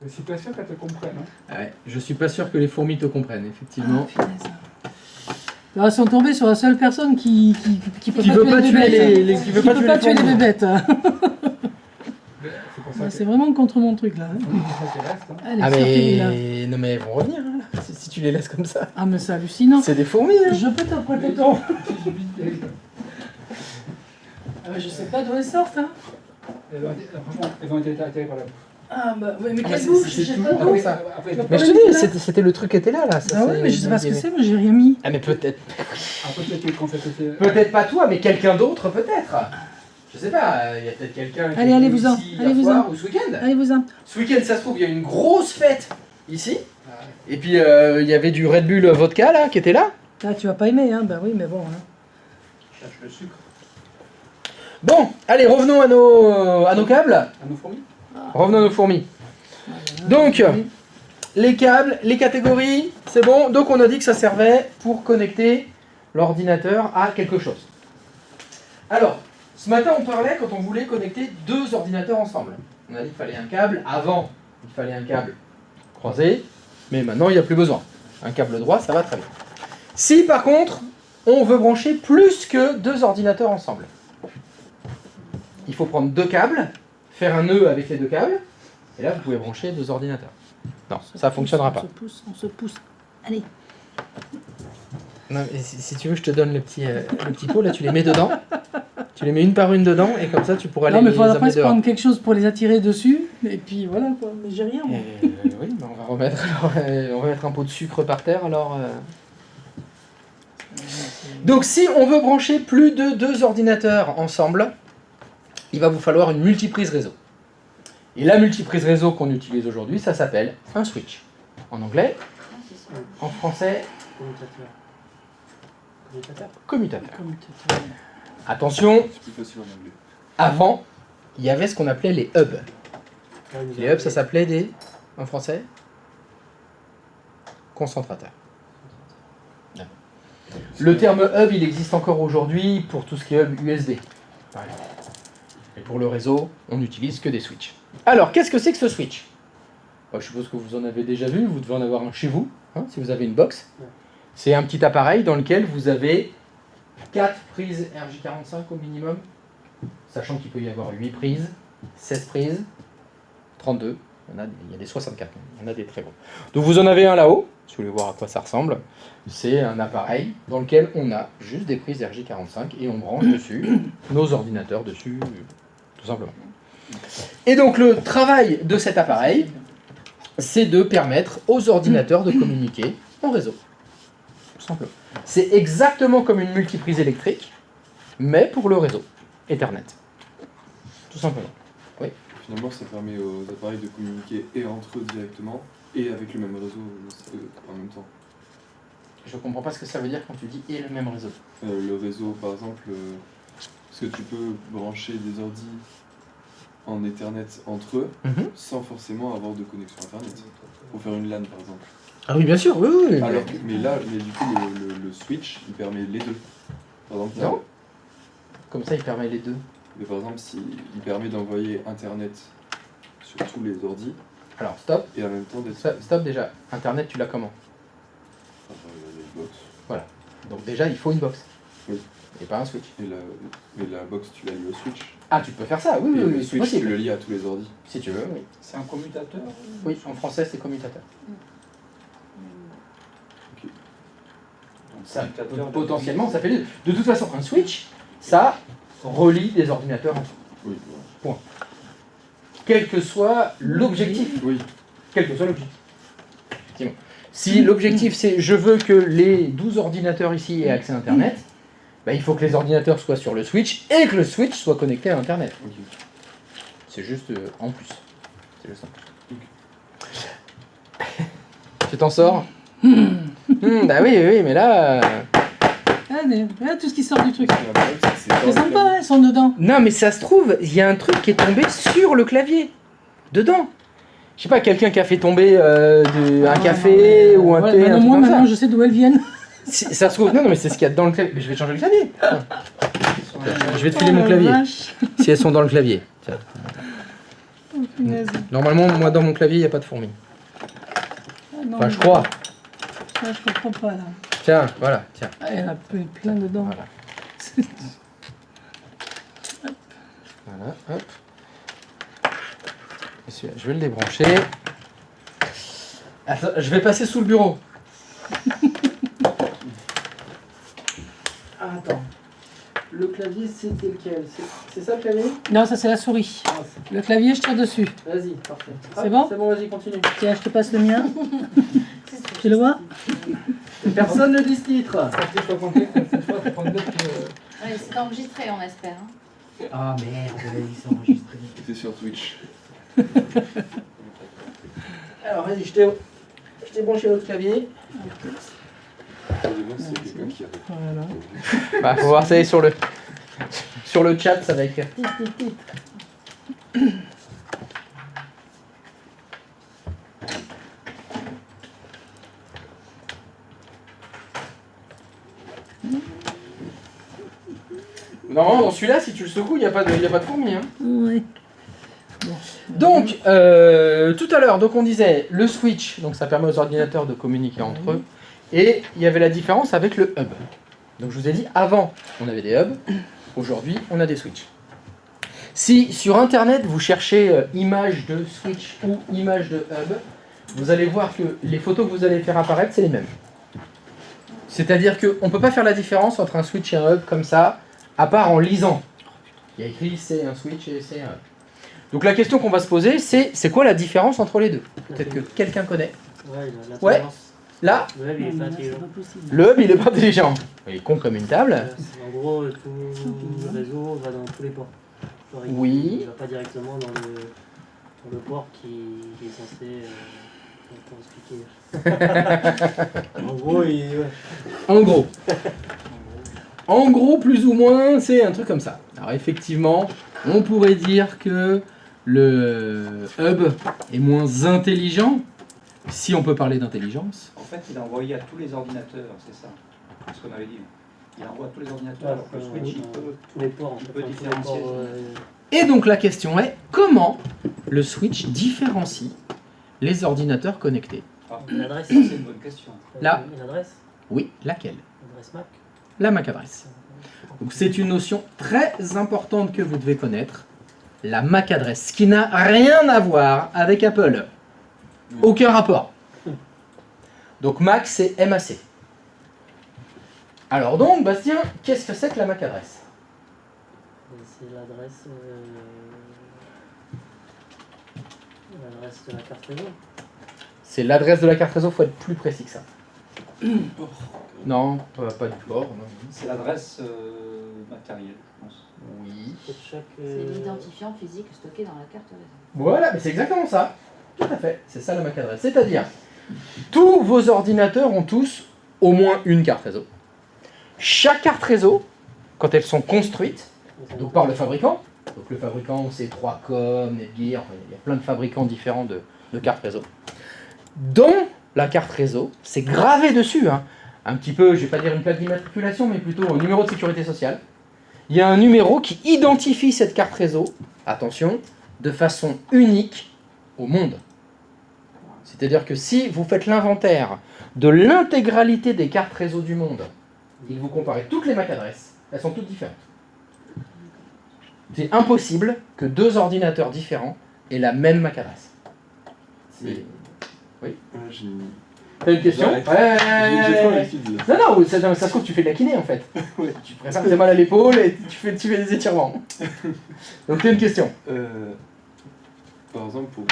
Je suis pas sûr qu'elles te comprennent. Hein. Ouais, je suis pas sûr que les fourmis te comprennent, effectivement. Ah, alors, ils sont tombés sur la seule personne qui peut Qui pas veut tuer pas les tuer bébêtes. les- qui veut pas tuer les tuer les fourmis. bébêtes. C'est pour ça que C'est vraiment contre mon truc là. ça reste. Hein. Allez, Ah sortez-les, là. mais... Non mais elles vont revenir, hein, là, si tu les laisses comme ça. Ah mais c'est hallucinant. C'est des fourmis, hein. Je peux t'apprêter ton... Ah, mais je sais pas d'où elles sortent. Hein. Franchement, elles ont été attirées par la bouffe. Ah bah ouais, mais Ah, quelle mais bouche, c'est je sais toujours pas comme d'où. ça. Après, Mais je te dis, c'était le truc qui était là, ça. Ah ouais, mais je sais pas ce que c'est, moi j'ai rien mis. Ah mais peut-être... peut-être que quand ça te fait... Peut-être pas toi, mais quelqu'un d'autre, peut-être. Je sais pas, il y a peut-être quelqu'un qui Allez, est allez-vous-en, ici hier allez-vous-en. soir ou ce week-end. Allez-vous-en. Ce week-end, ça se trouve, il y a une grosse fête ici. Et puis, il y avait du Red Bull vodka, là, qui était là. Ah, tu vas pas aimer, hein. Bah oui, mais bon. Hein. Cherche le sucre. Bon, allez, revenons à nos câbles. À nos fourmis. Revenons à nos fourmis. Donc, les câbles, les catégories, c'est bon. Donc, on a dit que ça servait pour connecter l'ordinateur à quelque chose. Alors, ce matin, on parlait quand on voulait connecter deux ordinateurs ensemble. On a dit qu'il fallait un câble. Avant, il fallait un câble croisé. Mais maintenant, il n'y a plus besoin. Un câble droit, ça va très bien. Si, par contre, on veut brancher plus que deux ordinateurs ensemble, il faut prendre deux câbles, faire un nœud avec les deux câbles, et là, vous pouvez brancher deux ordinateurs. Non, ça ne fonctionnera pas. On se pousse. Allez. Non, mais si tu veux, je te donne le petit pot, là, tu les mets dedans. Tu les mets une par une dedans, et comme ça, tu pourras Non, les mais il faudra amener presque dehors. prendre quelque chose pour les attirer dessus. Et puis voilà quoi. Mais j'ai rien. Moi. Oui, mais on va remettre, on va mettre un pot de sucre par terre, alors... Donc, si on veut brancher plus de deux ordinateurs ensemble, il va vous falloir une multiprise réseau. Et la multiprise réseau qu'on utilise aujourd'hui, ça s'appelle un switch. En anglais, en français, commutateur. Attention, C'est plus facile en anglais. avant, il y avait ce qu'on appelait les hubs. Les hubs, ça s'appelait des, en français, concentrateurs. Le terme hub, il existe encore aujourd'hui pour tout ce qui est hub USB. par exemple. Et pour le réseau, on n'utilise que des switches. Alors, qu'est-ce que c'est que ce switch? Je suppose que vous en avez déjà vu, vous devez en avoir un chez vous, hein, si vous avez une box. C'est un petit appareil dans lequel vous avez 4 prises RJ45 au minimum, sachant qu'il peut y avoir 8 prises, 16 prises, 32, il y a des 64, il y en a des très gros. Donc vous en avez un là-haut, si vous voulez voir à quoi ça ressemble. C'est un appareil dans lequel on a juste des prises RJ45 et on branche dessus nos ordinateurs dessus, tout simplement. Et donc le travail de cet appareil, c'est de permettre aux ordinateurs de communiquer en réseau. Tout simplement. C'est exactement comme une multiprise électrique, mais pour le réseau Ethernet. Tout simplement. Oui. Finalement, ça permet aux appareils de communiquer et entre eux directement et avec le même réseau en même temps. Je comprends pas ce que ça veut dire quand tu dis et le même réseau. Le réseau, par exemple, parce que tu peux brancher des ordis en Ethernet entre eux sans forcément avoir de connexion Internet. Pour faire une LAN, par exemple. Ah oui, bien sûr, oui, oui. Alors, mais du coup, le switch, il permet les deux. Par exemple, Non. Comme ça, il permet les deux. mais par exemple, il permet d'envoyer Internet sur tous les ordis Alors, stop. et en même temps d'être Stop déjà. Internet, tu l'as comment? les box. Voilà. Donc déjà, il faut une box. Oui. Et pas un switch. Et la box, tu la lies au switch. Ah, tu peux faire ça, oui, Et oui, le oui, c'est switch, tu possible. le lies à tous les ordis. Si tu veux, oui. C'est un commutateur. Oui, en français, c'est commutateur. Ok. Ça, potentiellement, ça fait les deux. De toute façon, un switch, ça relie des ordinateurs entre eux. Oui, Point. Quel que soit l'objectif. oui. Quel que soit l'objectif. Effectivement. Si l'objectif c'est je veux que les 12 ordinateurs ici aient accès à Internet, bah, il faut que les ordinateurs soient sur le switch et que le switch soit connecté à Internet. Ok. C'est juste en plus. C'est juste en plus. Tu t'en sors bah oui, oui, mais là... Allez, regarde tout ce qui sort du truc. Le problème, c'est que c'est C'est sympa, hein, ils sont dedans. Non, mais ça se trouve, il y a un truc qui est tombé sur le clavier. Dedans. Je sais pas, quelqu'un qui a fait tomber un café ou un thé, un truc Moi, comme ça. maintenant, je sais d'où elles viennent. Ça se trouve, non, mais c'est ce qu'il y a dans le clavier. Mais je vais changer le clavier. Je vais te filer Oh, mon la clavier. vache. Si elles sont dans le clavier. Tiens. Ok. Punaise. Normalement, moi dans mon clavier, il n'y a pas de fourmis. Ah, non, Enfin, je crois. Ah, je comprends pas là. Tiens, voilà, tiens. Ah, il y en a plein dedans. Voilà. Voilà, hop. Et celui-là, je vais le débrancher. Attends, je vais passer sous le bureau. Attends. Le clavier, c'était lequel? C'est ça le clavier? Non, ça c'est la souris. Le clavier, je tire dessus. Vas-y, parfait. C'est bon? C'est bon, vas-y, continue. Tiens, je te passe le mien. Tu le vois? Personne ne dit ce titre. Je peux compter cette fois, faut prendre note que... Ouais, c'est enregistré, on espère. Hein. Ah merde, c'est enregistré. C'est sur Twitch. Alors, vas-y, je t'ai branché l'autre clavier. Heureusement, c'est quelqu'un qui arrive. Voilà. Bah, faut voir, ça y est, sur le chat, ça va écrire. Non, dans celui-là, si tu le secoues, il n'y a pas de fourmis. Hein. Ouais. Donc, tout à l'heure, donc on disait le switch, donc ça permet aux ordinateurs de communiquer entre eux, et il y avait la différence avec le hub. Donc je vous ai dit, avant, on avait des hubs, aujourd'hui, on a des switches. Si sur Internet, vous cherchez image de switch ou image de hub, vous allez voir que les photos que vous allez faire apparaître, c'est les mêmes. C'est-à-dire qu'on ne peut pas faire la différence entre un switch et un hub comme ça, à part en lisant. Il y a écrit c'est un switch et c'est un hub. Donc la question qu'on va se poser, c'est quoi la différence entre les deux? Peut-être que quelqu'un connaît. Ouais, la Ouais. tendance. Là, Le web, il est pas C'est intelligent. pas possible. le hub, il est pas intelligent. Il est con comme une table. En gros, tout le réseau va dans tous les ports. Genre, Oui. Il va pas directement dans le port qui est censé. Comment expliquer. En gros, ouais. En gros, plus ou moins, c'est un truc comme ça. Alors effectivement, on pourrait dire que le hub est moins intelligent, si on peut parler d'intelligence. En fait, il a envoyé à tous les ordinateurs, c'est ça. C'est ce qu'on avait dit. Il envoie à tous les ordinateurs, alors que le switch, il peut... tous les ports, en il fait, peut dans tous les différencier. ports, Et donc la question est, comment le switch différencie les ordinateurs connectés? une adresse. C'est une bonne question. Là. Une adresse. Oui, laquelle? Une adresse MAC. La MAC adresse. Donc c'est une notion très importante que vous devez connaître, la MAC adresse, qui n'a rien à voir avec Apple. Aucun rapport. Donc MAC, c'est MAC. Alors donc, Bastien, qu'est-ce que c'est que la MAC adresse? C'est l'adresse. L'adresse de la carte réseau. C'est l'adresse de la carte réseau, faut être plus précis que ça. Non, pas du port. Non. C'est l'adresse matérielle, je pense. Oui. C'est l'identifiant physique stocké dans la carte réseau. Voilà, mais c'est exactement ça. Tout à fait, c'est ça la MAC adresse. C'est-à-dire, tous vos ordinateurs ont tous au moins une carte réseau. Chaque carte réseau, quand elles sont construites, donc par le fabricant, donc le fabricant c'est 3Com, Netgear, enfin, il y a plein de fabricants différents de cartes réseau. Dans la carte réseau, c'est gravé dessus, hein, un petit peu, je vais pas dire une plaque d'immatriculation, mais plutôt un numéro de sécurité sociale. Il y a un numéro qui identifie cette carte réseau, attention, de façon unique au monde. C'est-à-dire que si vous faites l'inventaire de l'intégralité des cartes réseau du monde et que vous comparez toutes les MAC adresses, elles sont toutes différentes. C'est impossible que deux ordinateurs différents aient la même MAC adresse. Oui. Oui. J'ai T'as une question? J'ai trop l'habitude là. Non, ça se trouve, tu fais de la kiné en fait. Ouais. Tu préfères que t'aies mal à l'épaule et tu fais des étirements. Donc t'as une question. Par exemple, pour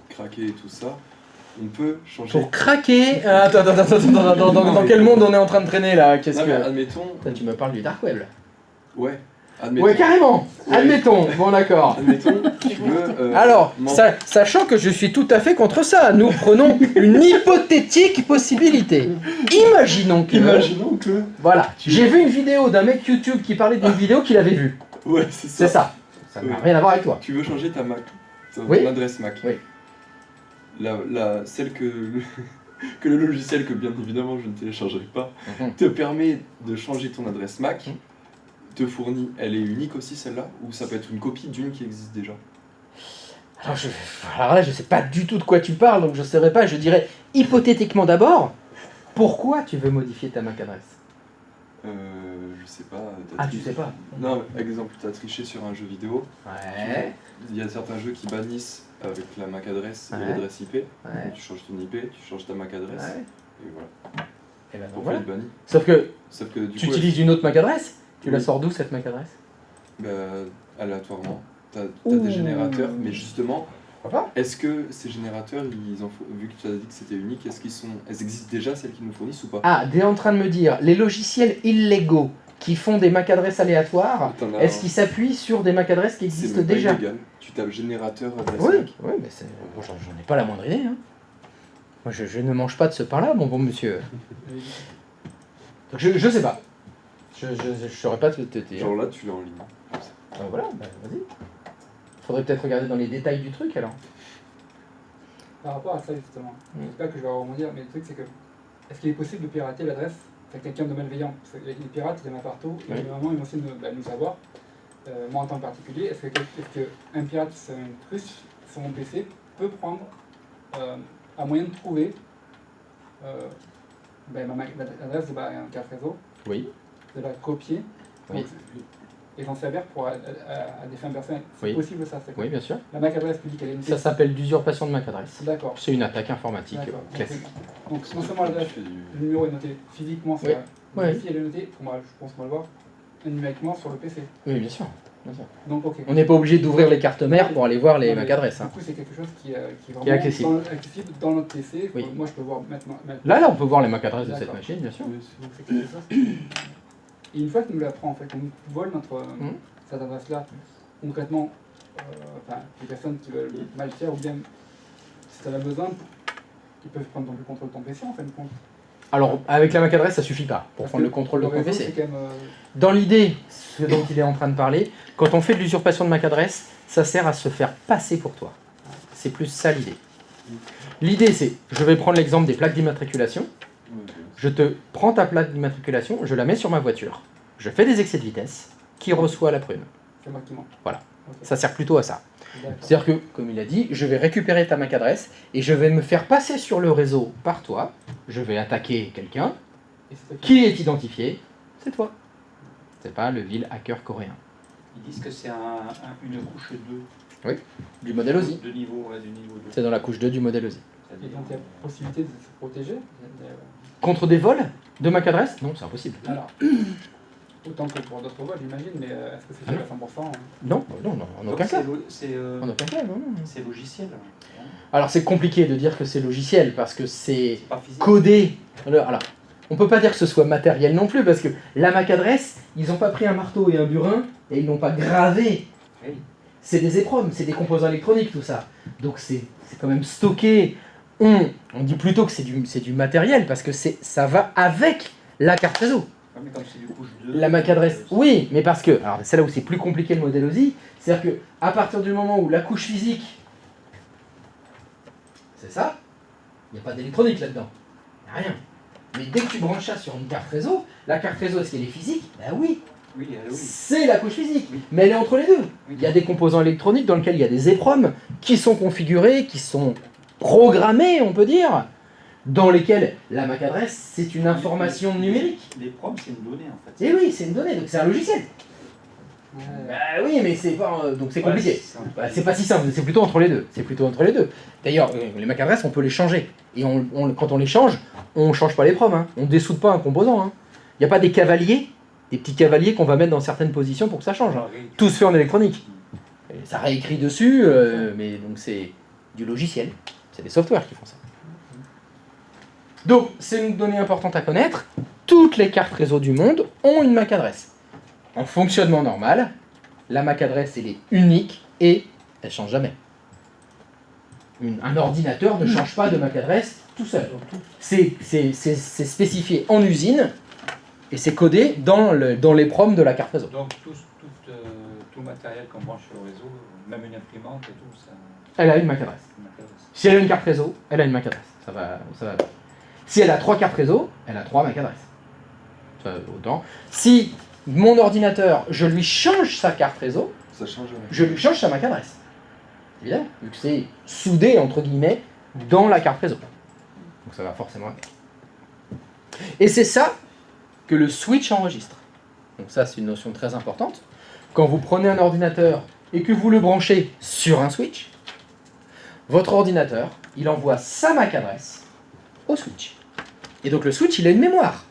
craquer et tout ça, on peut changer. Pour craquer. Attends, dans quel monde on est en train de traîner là? Qu'est-ce Non, mais que. admettons. Putain, tu me parles du dark web là. Ouais. Admettons. Ouais, carrément. Ouais. Admettons. Bon, d'accord. Admettons, tu veux. Alors, men- sachant que je suis tout à fait contre ça, nous prenons une hypothétique possibilité. Imaginons que. Imaginons que. Voilà. J'ai vu une vidéo d'un mec YouTube qui parlait d'une vidéo qu'il avait vue. Ouais, c'est C'est ça. ça. Ça n'a Oui. rien à voir avec toi. Tu veux changer ta Mac, ton Oui. adresse Mac. Oui. Celle que le logiciel, que bien évidemment je ne téléchargerai pas, Mhm. te permet de changer ton adresse Mac, Mhm. te fournit, elle est unique aussi celle-là, ou ça peut être une copie d'une qui existe déjà? Alors là, je sais pas du tout de quoi tu parles, donc je ne saurais pas. Je dirais hypothétiquement d'abord, pourquoi tu veux modifier ta MAC adresse? Je sais pas. Ah, tu sais pas? Non, exemple, tu as triché sur un jeu vidéo. Ouais. Il y a certains jeux qui bannissent avec la MAC adresse et Ouais. l'adresse IP. Ouais. Donc, tu changes ton IP, tu changes ta MAC adresse. Ouais. Et voilà. Et ben donc Pourquoi voilà. il bannit? Sauf que Sauf que du tu coup, utilises une autre MAC adresse. Tu la Oui. sors d'où cette MAC adresse? bah, aléatoirement, tu as Ouh. des générateurs, mais justement, Pourquoi pas? est-ce que ces générateurs, vu que tu as dit que c'était unique, elles existent déjà, celles qu'ils nous fournissent ou pas? Ah, t'es en train de me dire, les logiciels illégaux qui font des MAC adresses aléatoires, T'en as est-ce un. qu'ils s'appuient sur des MAC adresses qui C'est existent même pas déjà? illégal. Tu tapes générateur adresse Oui, MAC. oui, mais bon, j'en ai pas la moindre idée. Hein. Moi, je ne mange pas de ce pain-là, mon bon monsieur. Donc, je sais pas. Je saurais pas te dire. Genre là, tu l'as en ligne. Comme ça. Voilà, bah, vas-y. Faudrait peut-être regarder dans les détails du truc alors. Par rapport à ça, justement, Mm. j'espère que je vais rebondir, mais le truc, c'est que est-ce qu'il est possible de pirater l'adresse de quelqu'un de malveillant? Parce que les pirates, il y en a partout, et Oui. vraiment, ils vont essayer de nous savoir. Moi, en tant que particulier, est-ce qu'un pirate, c'est un russe sur mon PC, peut prendre un moyen de trouver l'adresse de un carte réseau, Oui. de la copier, Oui. et s'en servir pour, à des fins personnelles? C'est Oui. possible ça? C'est Oui, bien sûr. La MAC adresse publique, elle est une Ça s'appelle d'usurpation de MAC adresse. D'accord. C'est une attaque informatique D'accord. classique. Donc non seulement l'adresse, Tu fais du- le numéro est noté physiquement sur Oui. la... Oui. Ici elle est notée, je pense qu'on va le voir, numériquement sur le PC. Oui, bien sûr. Donc ok. On n'est pas obligé d'ouvrir les cartes mères pour aller voir les Non, mais MAC adresses. Hein. Du coup c'est quelque chose qui est vraiment Qui est accessible. accessible dans notre PC. Oui. Moi je peux voir maintenant. Là, on peut voir les MAC adresses de cette D'accord. machine, bien sûr. Oui, Donc c'est quelque chose qui... Et une fois qu'il nous l'apprend, en fait, qu'on nous vole cette adresse-là, concrètement, les personnes qui veulent mal faire, ou bien si tu en as besoin, ils peuvent prendre le contrôle de ton PC en fin de compte. Alors, avec la MAC adresse, ça suffit pas pour Parce prendre que le contrôle de ton réseau, PC. c'est quand même, Dans l'idée, ce dont il est en train de parler, quand on fait de l'usurpation de MAC adresse, ça sert à se faire passer pour toi. C'est plus ça l'idée. L'idée, c'est, je vais prendre l'exemple des plaques d'immatriculation. Je te prends ta plaque d'immatriculation, je la mets sur ma voiture. Je fais des excès de vitesse. Qui reçoit la prune? c'est moi qui mens. Voilà. Ok. Ça sert plutôt à ça. D'accord. C'est-à-dire que, comme il a dit, je vais récupérer ta MAC adresse et je vais me faire passer sur le réseau par toi. Je vais attaquer quelqu'un Et c'est toi qui est identifié. C'est toi. C'est pas le vil hacker coréen. Ils disent que c'est une couche 2. Du modèle OSI. De niveau, ouais, du niveau 2. C'est dans la couche 2 du modèle OSI. Et donc il y a possibilité de se protéger. Contre des vols de MAC adresse? Non, c'est impossible. Alors, autant que pour d'autres vols, j'imagine, mais est-ce que c'est sûr à 100%? Non, non, non, en aucun cas. C'est En aucun cas, non, non. c'est logiciel. Alors c'est compliqué de dire que c'est logiciel parce que c'est C'est pas physique. codé. Alors, on peut pas dire que ce soit matériel non plus parce que la MAC adresse, ils n'ont pas pris un marteau et un burin et ils n'ont pas gravé. Oui. C'est des épreuves, c'est des composants électroniques tout ça. Donc c'est quand même stocké. On dit plutôt que c'est du matériel parce que ça va avec la carte réseau. Ouais, mais comme c'est du couche 2. La MAC adresse, oui, mais parce que, alors c'est là où c'est plus compliqué le modèle OSI, c'est-à-dire que à partir du moment où la couche physique, c'est ça, il n'y a pas d'électronique là-dedans, il n'y a rien. Mais dès que tu branches ça sur une carte réseau, la carte réseau, est-ce qu'elle est physique? Ben oui, Oui, oui. c'est la couche physique, Oui. mais elle est entre les deux. Oui. Il y a des composants électroniques dans lesquels il y a des EPROM qui sont configurés, qui sont programmés, on peut dire, dans lesquels la MAC adresse, c'est une information numérique. Les proms, c'est une donnée en fait. Et oui, c'est une donnée, donc c'est un logiciel. Ouais. Bah oui, mais c'est pas, donc c'est Ouais, compliqué. c'est ça. Bah, c'est pas si simple, c'est plutôt entre les deux. C'est plutôt entre les deux. D'ailleurs, les MAC adresses, on peut les changer. Et quand on les change, on change pas les proms. Hein. On dessoude pas un composant. Hein. Il n'y a pas des cavaliers, des petits cavaliers qu'on va mettre dans certaines positions pour que ça change. Hein. Tout se fait en électronique. Et ça réécrit dessus, mais donc c'est du logiciel. C'est des softwares qui font ça. Donc, c'est une donnée importante à connaître. Toutes les cartes réseau du monde ont une MAC adresse. En fonctionnement normal, la MAC adresse, elle est unique et elle ne change jamais. Un ordinateur ne change pas de MAC adresse tout seul. C'est spécifié en usine et c'est codé dans les proms de la carte réseau. Donc tout matériel qu'on branche sur le réseau, même une imprimante et tout, ça Elle a une MAC adresse. m'intéresse. Si elle a une carte réseau, elle a une MAC adresse. Ça va. Si elle a 3 cartes réseau, elle a 3 MAC adresses. Ça, autant. Si mon ordinateur, je lui change sa carte réseau, Ça change rien. je lui change sa MAC adresse. évidemment, vu que c'est soudé, entre guillemets, dans la carte réseau. Donc ça va forcément avec. Et c'est ça que le switch enregistre. Donc ça, c'est une notion très importante. Quand vous prenez un ordinateur et que vous le branchez sur un switch, votre ordinateur, il envoie sa MAC adresse au switch. Et donc le switch, il a une mémoire.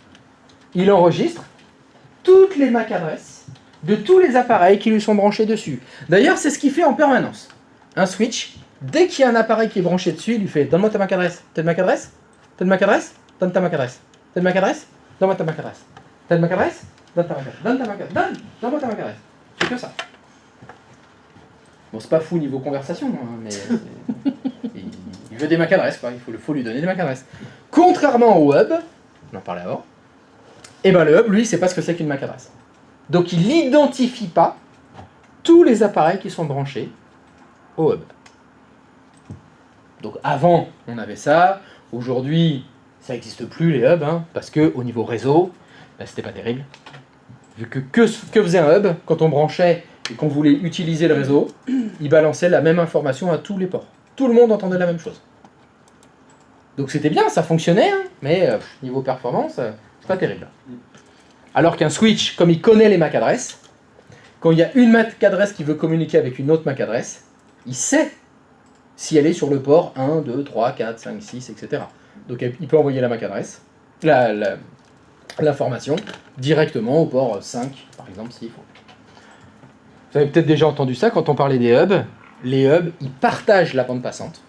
Il enregistre toutes les MAC adresses de tous les appareils qui lui sont branchés dessus. D'ailleurs, c'est ce qu'il fait en permanence. Un switch, dès qu'il y a un appareil qui est branché dessus, il lui fait « Donne-moi ta MAC adresse. T'as une MAC adresse? T'as une MAC adresse? Donne ta MAC adresse. T'as une MAC adresse? Donne-moi ta MAC adresse. T'as une MAC adresse? Donne ta MAC adresse. Donne ta MAC adresse. Donne-moi ta MAC adresse. » C'est que ça. Bon, c'est pas fou niveau conversation, hein, mais il veut des MAC adresses, quoi. Il faut lui donner des MAC adresses. Contrairement au hub, on en parlait avant, et ben le hub, lui, il sait pas ce que c'est qu'une MAC adresse. Donc il n'identifie pas tous les appareils qui sont branchés au hub. Donc avant, on avait ça. Aujourd'hui, ça n'existe plus les hubs, hein, parce que au niveau réseau, ben, c'était pas terrible. Vu que faisait un hub, quand on branchait et qu'on voulait utiliser le réseau, il balançait la même information à tous les ports. Tout le monde entendait la même chose. Donc c'était bien, ça fonctionnait, hein, mais niveau performance, c'est pas terrible. Alors qu'un switch, comme il connaît les MAC adresses, quand il y a une MAC adresse qui veut communiquer avec une autre MAC adresse, il sait si elle est sur le port 1, 2, 3, 4, 5, 6, etc. Donc il peut envoyer la MAC adresse, l'information, directement au port 5, par exemple, s'il faut. Vous avez peut-être déjà entendu ça quand on parlait des hubs. Les hubs, ils partagent la bande passante,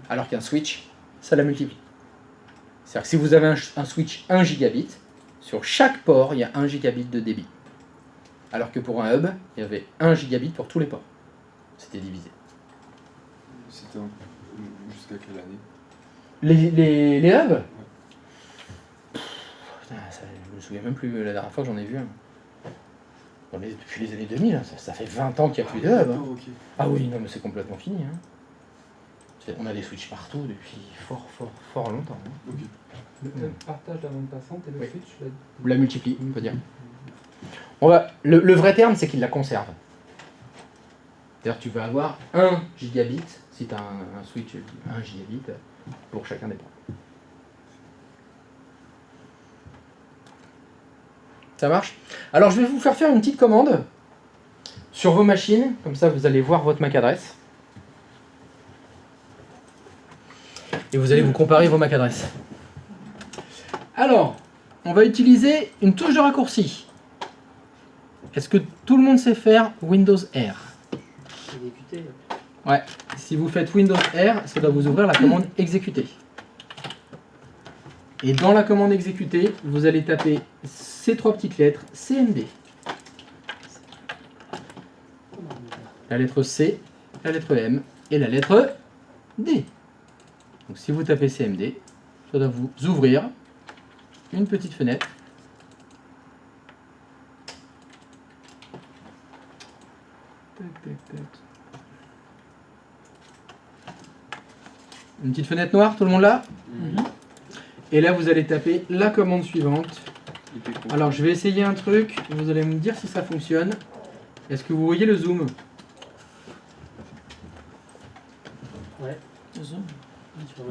alors qu'un switch, ça la multiplie. C'est-à-dire que si vous avez un switch 1 gigabit, sur chaque port, il y a 1 gigabit de débit. Alors que pour un hub, il y avait 1 gigabit pour tous les ports. C'était divisé. C'était jusqu'à quelle année? Les hubs putain, ça, je me souviens même plus la dernière fois que j'en ai vu un. Depuis les années 2000, hein, ça fait 20 ans qu'il n'y a plus de hub. Hein. Ok. Ah oui, non mais c'est complètement fini. Hein. On a des switches partout depuis fort longtemps. Hein. Ok. Le partage de la bande passante et le Oui. switch, La multiplie, on peut dire. Le vrai terme, c'est qu'il la conserve. C'est-à-dire que tu vas avoir 1 gigabit, si tu as un switch 1 gigabit, pour chacun des ports. Ça marche? Alors je vais vous faire une petite commande sur vos machines, comme ça vous allez voir votre MAC adresse. Et vous allez vous comparer vos MAC adresses. Alors, on va utiliser une touche de raccourci. Est-ce que tout le monde sait faire Windows R? Exécuter. Ouais. Si vous faites Windows R, ça doit vous ouvrir la commande exécuter. Et dans la commande exécuter, vous allez taper ces 3 petites lettres, CMD. La lettre C, la lettre M et la lettre D. Donc si vous tapez CMD, ça doit vous ouvrir une petite fenêtre. Une petite fenêtre noire, tout le monde là? Et là, vous allez taper la commande suivante. Alors, je vais essayer un truc. Vous allez me dire si ça fonctionne. Est-ce que vous voyez le zoom? Ouais.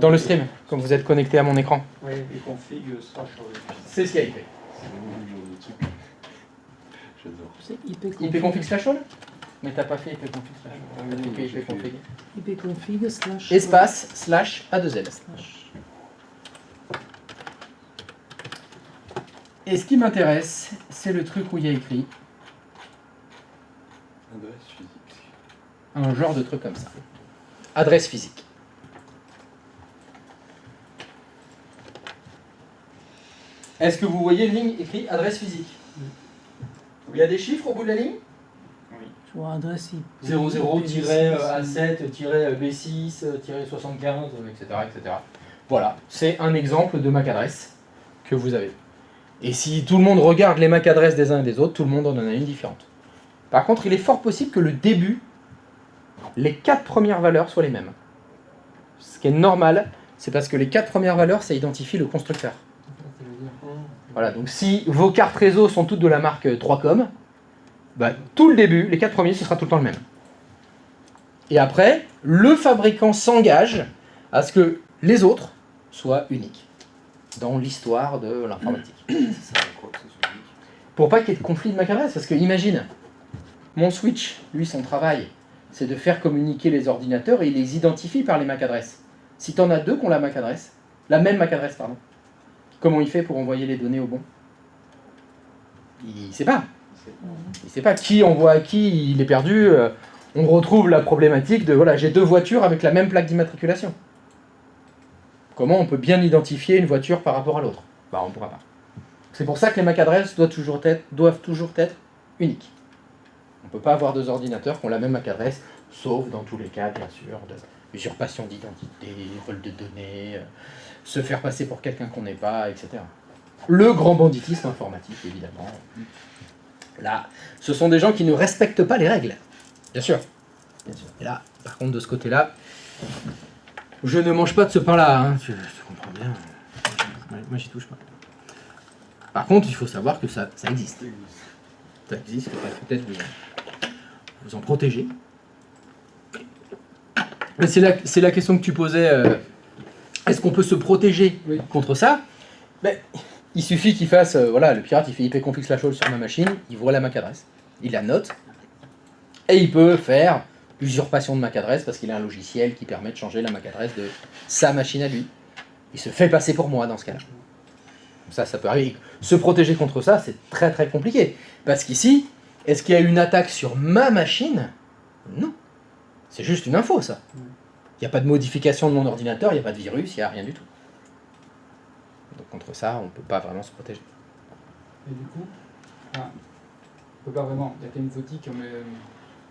Dans le stream, quand vous êtes connecté à mon écran. Ouais. Et config slash. C'est ce qu'il a fait. C'est vraiment le genre de truc. J'adore. C'est ipconfig slash all? Mais t'as pas fait ipconfig slash all. T'as fait que ipconfig. ipconfig slash Espace slash A2L. Et ce qui m'intéresse, c'est le truc où il y a écrit Adresse physique. un genre de truc comme ça. Adresse physique. Est-ce que vous voyez une ligne écrite adresse physique? Il y a des chiffres au bout de la ligne? Je vois adresse 00-A7-B6-75, etc., etc. Voilà, c'est un exemple de MAC adresse que vous avez. Et si tout le monde regarde les MAC adresses des uns et des autres, tout le monde en a une différente. Par contre, il est fort possible que le début, les 4 premières valeurs soient les mêmes. Ce qui est normal, c'est parce que les 4 premières valeurs, ça identifie le constructeur. Voilà, donc si vos cartes réseau sont toutes de la marque 3Com, bah, tout le début, les 4 premiers, ce sera tout le temps le même. Et après, le fabricant s'engage à ce que les autres soient uniques dans l'histoire de l'informatique. C'est ça, je crois que c'est sur lui. Pour pas qu'il y ait de conflit de MAC adresse, parce que imagine, mon switch, lui, son travail, c'est de faire communiquer les ordinateurs et il les identifie par les MAC adresses. Si tu en as deux qui ont la MAC adresse, la même MAC adresse, pardon, comment il fait pour envoyer les données au bon? Il sait pas. Il sait pas qui envoie à qui, il est perdu. On retrouve la problématique de, voilà, j'ai deux voitures avec la même plaque d'immatriculation. Comment on peut bien identifier une voiture par rapport à l'autre? Bah, on ne pourra pas. C'est pour ça que les MAC adresses doivent toujours être uniques. On ne peut pas avoir deux ordinateurs qui ont la même MAC adresse, sauf dans tous les cas, bien sûr, de usurpation d'identité, vol de données, se faire passer pour quelqu'un qu'on n'est pas, etc. Le grand banditisme informatique, évidemment. Là, ce sont des gens qui ne respectent pas les règles. Bien sûr. Bien sûr. Et là, par contre, de ce côté-là, je ne mange pas de ce pain-là, hein. Tu comprends bien. Moi, j'y touche pas. Par contre, il faut savoir que ça existe. Ça existe, peut-être vous en protéger. Mais c'est la question que tu posais. Est-ce qu'on peut se protéger contre ça? Ben, il suffit qu'il fasse, voilà, le pirate il fait ipconfig/all sur ma machine, il voit la MAC adresse, il la note, et il peut faire usurpation de MAC adresse parce qu'il a un logiciel qui permet de changer la MAC adresse de sa machine à lui. Il se fait passer pour moi dans ce cas-là. Ça peut arriver. Se protéger contre ça, c'est très très compliqué. Parce qu'ici, est-ce qu'il y a une attaque sur ma machine? Non. C'est juste une info, ça. Il n'y a pas de modification de mon ordinateur, il n'y a pas de virus, il n'y a rien du tout. Donc contre ça, on ne peut pas vraiment se protéger. Et du coup, enfin, on peut pas vraiment. Il y a quand même des outils comme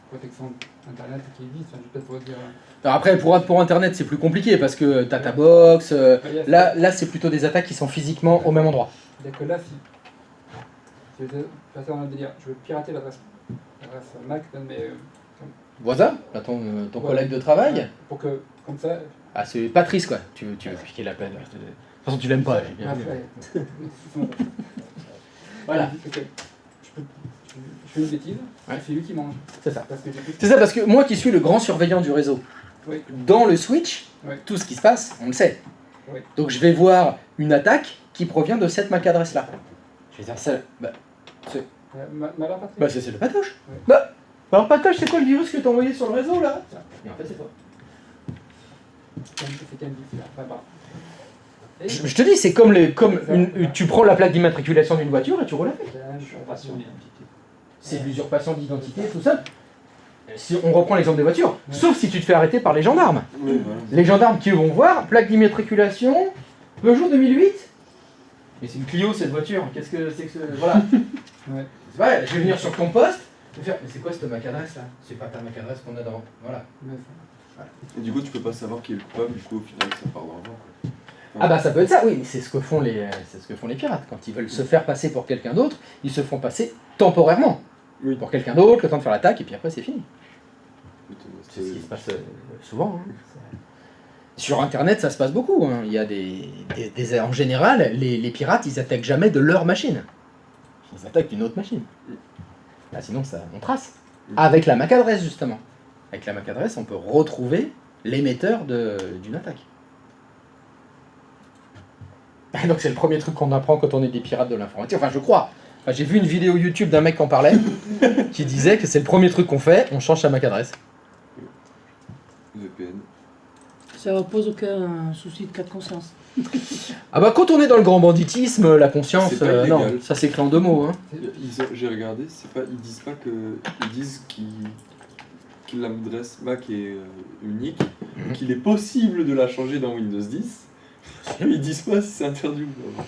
protection Internet qui existent. Enfin, je vais peut-être vous dire. Alors après, pour Internet, c'est plus compliqué parce que Databox, là c'est plutôt des attaques qui sont physiquement au même endroit. C'est-à-dire que là, si je vais passer dans le délire, je veux pirater l'adresse Mac de mes Voisin, là, ton collègue de travail. pour que, comme ça. Ah, c'est Patrice, quoi. Tu veux piquer la peine. De toute façon, tu l'aimes pas. J'ai bien vu. Voilà. Ok. Je fais une bêtise, Ouais. c'est lui qui mange. C'est ça. Parce que j'ai C'est ça, parce que moi qui suis le grand surveillant du réseau, Oui. dans le switch, tout ce qui se passe, on le sait. Oui. Donc je vais voir une attaque qui provient de cette MAC adresse-là. Je vais dire, ça, Malin Patrick. bah c'est le patoche. Ouais. Bah, alors patoche, c'est quoi le virus que t'as envoyé sur le réseau là? Et en fait, c'est toi. C'est Candy, là. Enfin, bah. Et- Je te dis, c'est comme tu prends la plaque d'immatriculation d'une voiture et tu roules avec. Usurpation d'identité. C'est de l'usurpation d'identité, tout ça. Si on reprend l'exemple des voitures, sauf si tu te fais arrêter par les gendarmes. Oui, voilà. Les gendarmes qui vont voir, plaque d'immatriculation, Peugeot 2008. Mais c'est une Clio cette voiture, qu'est-ce que c'est que ce... Voilà. Ouais. C'est vrai, je vais venir sur ton poste, et faire, mais c'est quoi cette MAC adresse là? C'est pas ta MAC adresse qu'on a dans... Voilà. Et du coup, tu peux pas savoir qui est le coupable, du coup, au final, ça part dans le vent, quoi. Ah bah ça peut être ça, oui, mais c'est ce que font les pirates. Quand ils veulent se faire passer pour quelqu'un d'autre, ils se font passer temporairement Oui. pour quelqu'un d'autre, le temps de faire l'attaque, et puis après c'est fini. C'est ce qui se C'est passe souvent. Hein. Sur Internet, ça se passe beaucoup. Hein. Il y a en général, les pirates, ils attaquent jamais de leur machine. Ils attaquent d'une autre machine. Là, sinon, on trace. Avec la MAC adresse, justement. Avec la MAC adresse, on peut retrouver l'émetteur d'une attaque. Donc c'est le premier truc qu'on apprend quand on est des pirates de l'informatique. Enfin, je crois. Enfin, j'ai vu une vidéo YouTube d'un mec qui en parlait, qui disait que c'est le premier truc qu'on fait, on change sa MAC adresse. VPN. Ça ne pose aucun souci de cas de conscience. Ah bah quand on est dans le grand banditisme, la conscience, C'est pas non, illégal. ça s'écrit en deux mots. Hein. J'ai regardé, ils disent pas que. Ils disent que l'adresse Mac est unique, qu'il est possible de la changer dans Windows 10. Mais ils disent pas si c'est interdit ou pas.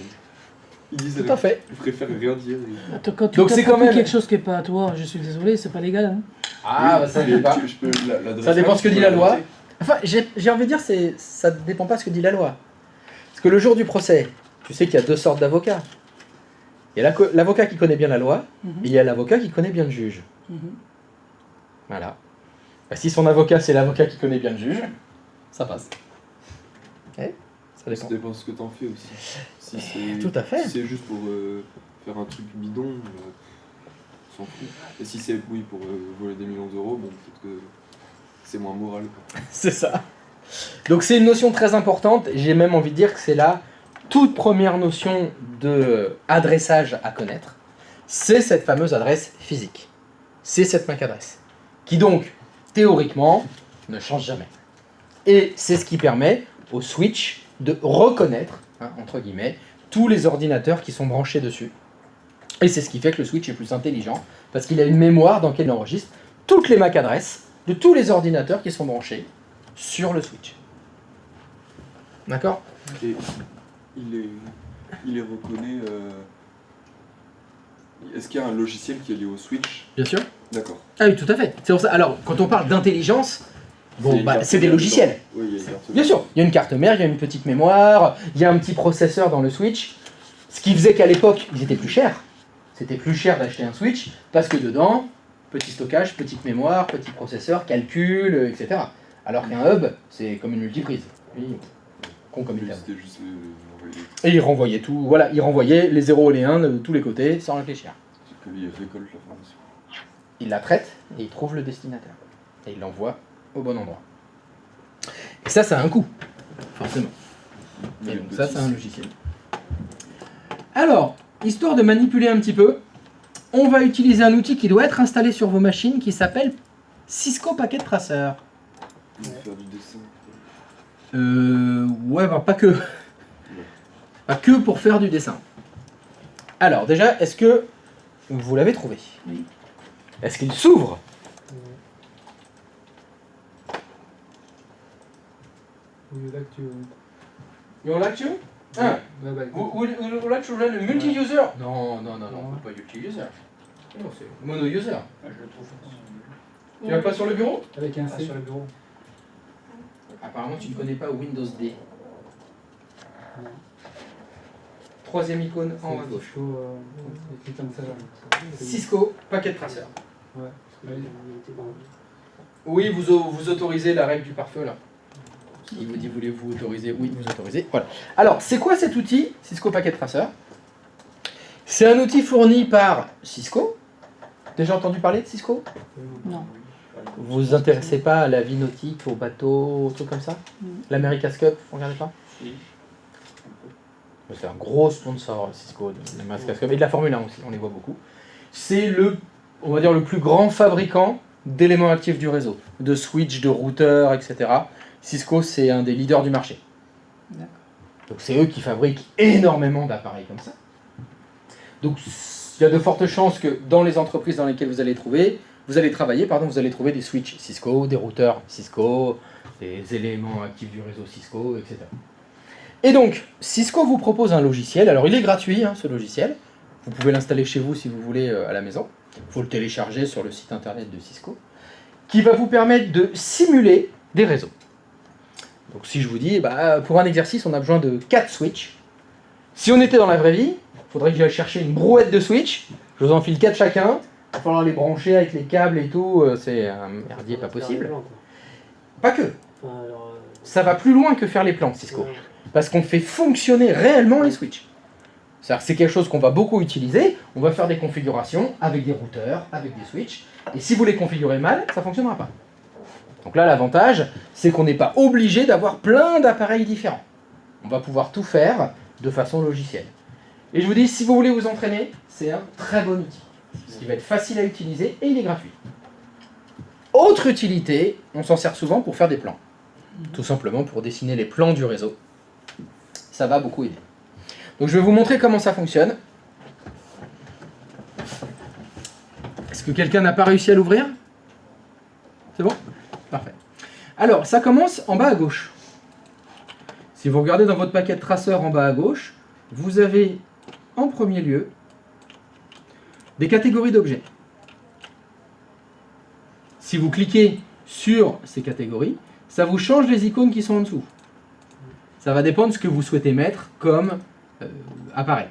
Ils disent Tout à fait. Ils préfèrent rien dire. Attends, quand tu Donc c'est quand même- quelque chose qui n'est pas à toi, je suis désolé, c'est pas légal. Hein. Ah Oui, bah ça mais dépend. je peux- l'adresse Ça dépend Mac, ce que je dit peux la loi. l'inventer. Enfin, j'ai envie de dire, ça ne dépend pas de ce que dit la loi. Parce que le jour du procès, tu sais qu'il y a deux sortes d'avocats. Il y a l'avocat qui connaît bien la loi, Mhm. et il y a l'avocat qui connaît bien le juge. Mhm. Voilà. Bah, si son avocat, c'est l'avocat qui connaît bien le juge, ça passe. Ouais, ça dépend. Ça dépend de ce que t'en fais aussi. Si c'est Tout à fait. si c'est juste pour faire un truc bidon, on s'en fout. Et si c'est pour voler des millions d'euros, bon peut-être que C'est moins moral, quoi. C'est ça. Donc c'est une notion très importante, j'ai même envie de dire que c'est la toute première notion de adressage à connaître, c'est cette fameuse adresse physique. C'est cette MAC adresse, qui donc, théoriquement, ne change jamais. Et c'est ce qui permet au switch de reconnaître, hein, entre guillemets, tous les ordinateurs qui sont branchés dessus. Et c'est ce qui fait que le switch est plus intelligent, parce qu'il a une mémoire dans laquelle il enregistre toutes les MAC adresses de tous les ordinateurs qui sont branchés sur le switch. D'accord ? Et il les reconnaît. Est-ce qu'il y a un logiciel qui est lié au switch? Bien sûr. D'accord. Ah oui, tout à fait. C'est pour ça. Alors, quand on parle d'intelligence, bon, une bah, carte c'est des mère logiciels. dedans. Oui, il y a une carte Bien mère. sûr, il y a une carte mère, il y a une petite mémoire, il y a un petit processeur dans le switch. Ce qui faisait qu'à l'époque, ils étaient plus chers. C'était plus cher d'acheter un switch parce que dedans, petit stockage, petite mémoire, petit processeur, calcul, etc. Alors qu'un hub, c'est comme une multiprise. Oui, con comme une Oui, table. c'était juste envoyer Et il renvoyait tout, voilà, il renvoyait les 0 et les 1 de tous les côtés sans réfléchir. que lui récolte l'information. Il la traite et il trouve le destinataire. Et il l'envoie au bon endroit. Et ça a un coût, forcément. Mais Et le donc petit, ça, c'est un logiciel. Alors, histoire de manipuler un petit peu, on va utiliser un outil qui doit être installé sur vos machines qui s'appelle Cisco Packet Tracer. il va faire du dessin. Ouais, bah, pas que. Pas que pour faire du dessin. Alors, déjà, est-ce que vous l'avez trouvé? Oui. Est-ce qu'il s'ouvre? Oui, là que tu... You would like to? Ah, Ouais, bah, écoute. would you like to run a multi-user? Non, non, non, non, pas multi-user. Non, c'est mono-user. Je le trouve. Tu l'as pas sur le bureau? Avec un Ah, C. sur le bureau. Apparemment, tu ne connais pas Windows D. Troisième icône en haut à gauche. Cisco, c'est écrit comme ça. Cisco Packet Tracer. Ouais. Il était dans- Oui, vous autorisez la règle du pare-feu là. Il vous dit voulez-vous autoriser? Oui, vous autorisez. Voilà. Alors, c'est quoi cet outil, Cisco Packet Tracer? C'est un outil fourni par Cisco. Déjà entendu parler de Cisco? Non. Vous vous intéressez pas à la vie nautique, aux bateaux, aux trucs comme ça? L'America's Cup, vous regardez pas? Si. C'est un gros sponsor Cisco de l'America's Cup et de la Formule 1 aussi, on les voit beaucoup. C'est le, on va dire, le plus grand fabricant d'éléments actifs du réseau, de switch, de routeurs, etc. Cisco, c'est un des leaders du marché. D'accord. Donc c'est eux qui fabriquent énormément d'appareils comme ça. Donc il y a de fortes chances que dans les entreprises dans lesquelles vous allez travailler, vous allez trouver des switches Cisco, des routeurs Cisco, des éléments actifs du réseau Cisco, etc. Et donc, Cisco vous propose un logiciel. Alors il est gratuit, hein, ce logiciel. Vous pouvez l'installer chez vous si vous voulez à la maison. Il faut le télécharger sur le site internet de Cisco, qui va vous permettre de simuler des réseaux. Donc si je vous dis, bah, pour un exercice, on a besoin de 4 switches. Si on était dans la vraie vie, il faudrait que j'aille chercher une brouette de switch. Je vous en file 4 chacun. Il va falloir les brancher avec les câbles et tout. C'est un merdier pas possible. Faire les plans, quoi. Pas que. Enfin, alors, Ça va plus loin que faire les plans, Cisco. Parce qu'on fait fonctionner réellement les switches. C'est-à-dire que c'est quelque chose qu'on va beaucoup utiliser. On va faire des configurations avec des routeurs, avec des switches. Et si vous les configurez mal, ça ne fonctionnera pas. Donc là, l'avantage, c'est qu'on n'est pas obligé d'avoir plein d'appareils différents. On va pouvoir tout faire de façon logicielle. Et je vous dis, si vous voulez vous entraîner, c'est un très bon outil. Parce qu'il va être facile à utiliser et il est gratuit. Autre utilité, on s'en sert souvent pour faire des plans. Tout simplement pour dessiner les plans du réseau. Ça va beaucoup aider. Donc je vais vous montrer comment ça fonctionne. Est-ce que quelqu'un n'a pas réussi à l'ouvrir? C'est bon? Parfait. Alors, ça commence en bas à gauche. Si vous regardez dans votre paquet de traceurs en bas à gauche, vous avez en premier lieu des catégories d'objets. Si vous cliquez sur ces catégories, ça vous change les icônes qui sont en dessous. Ça va dépendre de ce que vous souhaitez mettre comme appareil.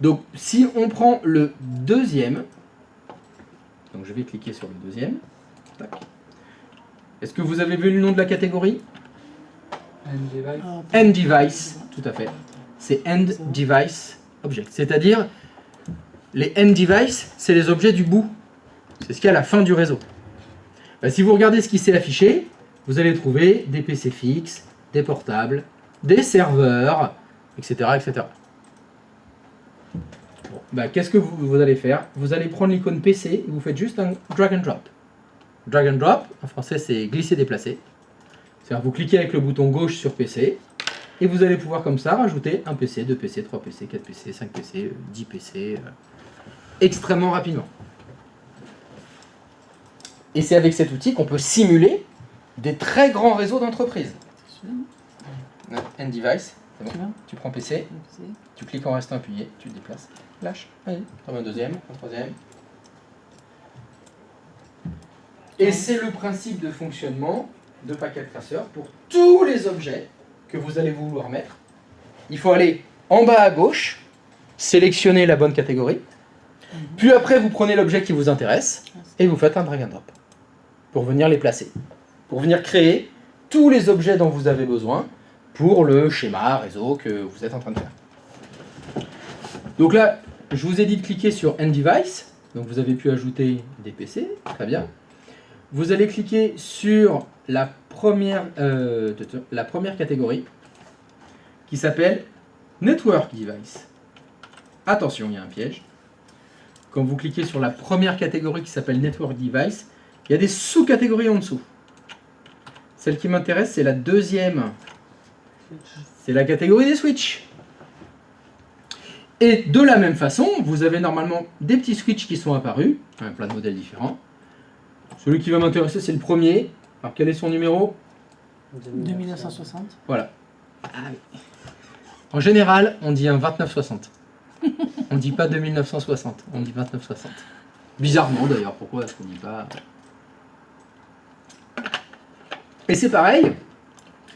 Donc, si on prend le deuxième, donc je vais cliquer sur le deuxième. Tac. Est-ce que vous avez vu le nom de la catégorie? N-Device. Ah, End Device, tout à fait. C'est End Device Object. C'est-à-dire, les End Device, c'est les objets du bout. C'est ce qu'il y a à la fin du réseau. Bah, si vous regardez ce qui s'est affiché, vous allez trouver des PC fixes, des portables, des serveurs, etc. etc. Bon, bah, qu'est-ce que vous allez faire? Vous allez prendre l'icône PC et vous faites juste un drag and drop. Drag and drop, en français c'est glisser-déplacer. C'est-à-dire vous cliquez avec le bouton gauche sur PC et vous allez pouvoir comme ça rajouter un PC, 2 PC, 3 PC, 4 PC, 5 PC, 10 PC, extrêmement rapidement. Et c'est avec cet outil qu'on peut simuler des très grands réseaux d'entreprises. End device, c'est bon. Tu prends PC, tu cliques en restant appuyé, tu le déplaces, lâche, allez, t'en mets un deuxième, un troisième. Et c'est le principe de fonctionnement de Packet Tracer pour tous les objets que vous allez vouloir mettre. Il faut aller en bas à gauche, sélectionner la bonne catégorie, puis après vous prenez l'objet qui vous intéresse et vous faites un drag and drop pour venir les placer, pour venir créer tous les objets dont vous avez besoin pour le schéma réseau que vous êtes en train de faire. Donc là, je vous ai dit de cliquer sur End Device, donc vous avez pu ajouter des PC, très bien. Vous allez cliquer sur la première catégorie qui s'appelle Network Device. Attention, il y a un piège. Quand vous cliquez sur la première catégorie qui s'appelle Network Device, il y a des sous-catégories en dessous. Celle qui m'intéresse, c'est la deuxième. C'est la catégorie des switches. Et de la même façon, vous avez normalement des petits switches qui sont apparus, plein de modèles différents. Celui qui va m'intéresser, c'est le premier. Alors, quel est son numéro? 2960. Voilà. En général, on dit un 2960. On ne dit pas 2960, on dit 2960. Bizarrement d'ailleurs, pourquoi est-ce qu'on ne dit pas... Et c'est pareil,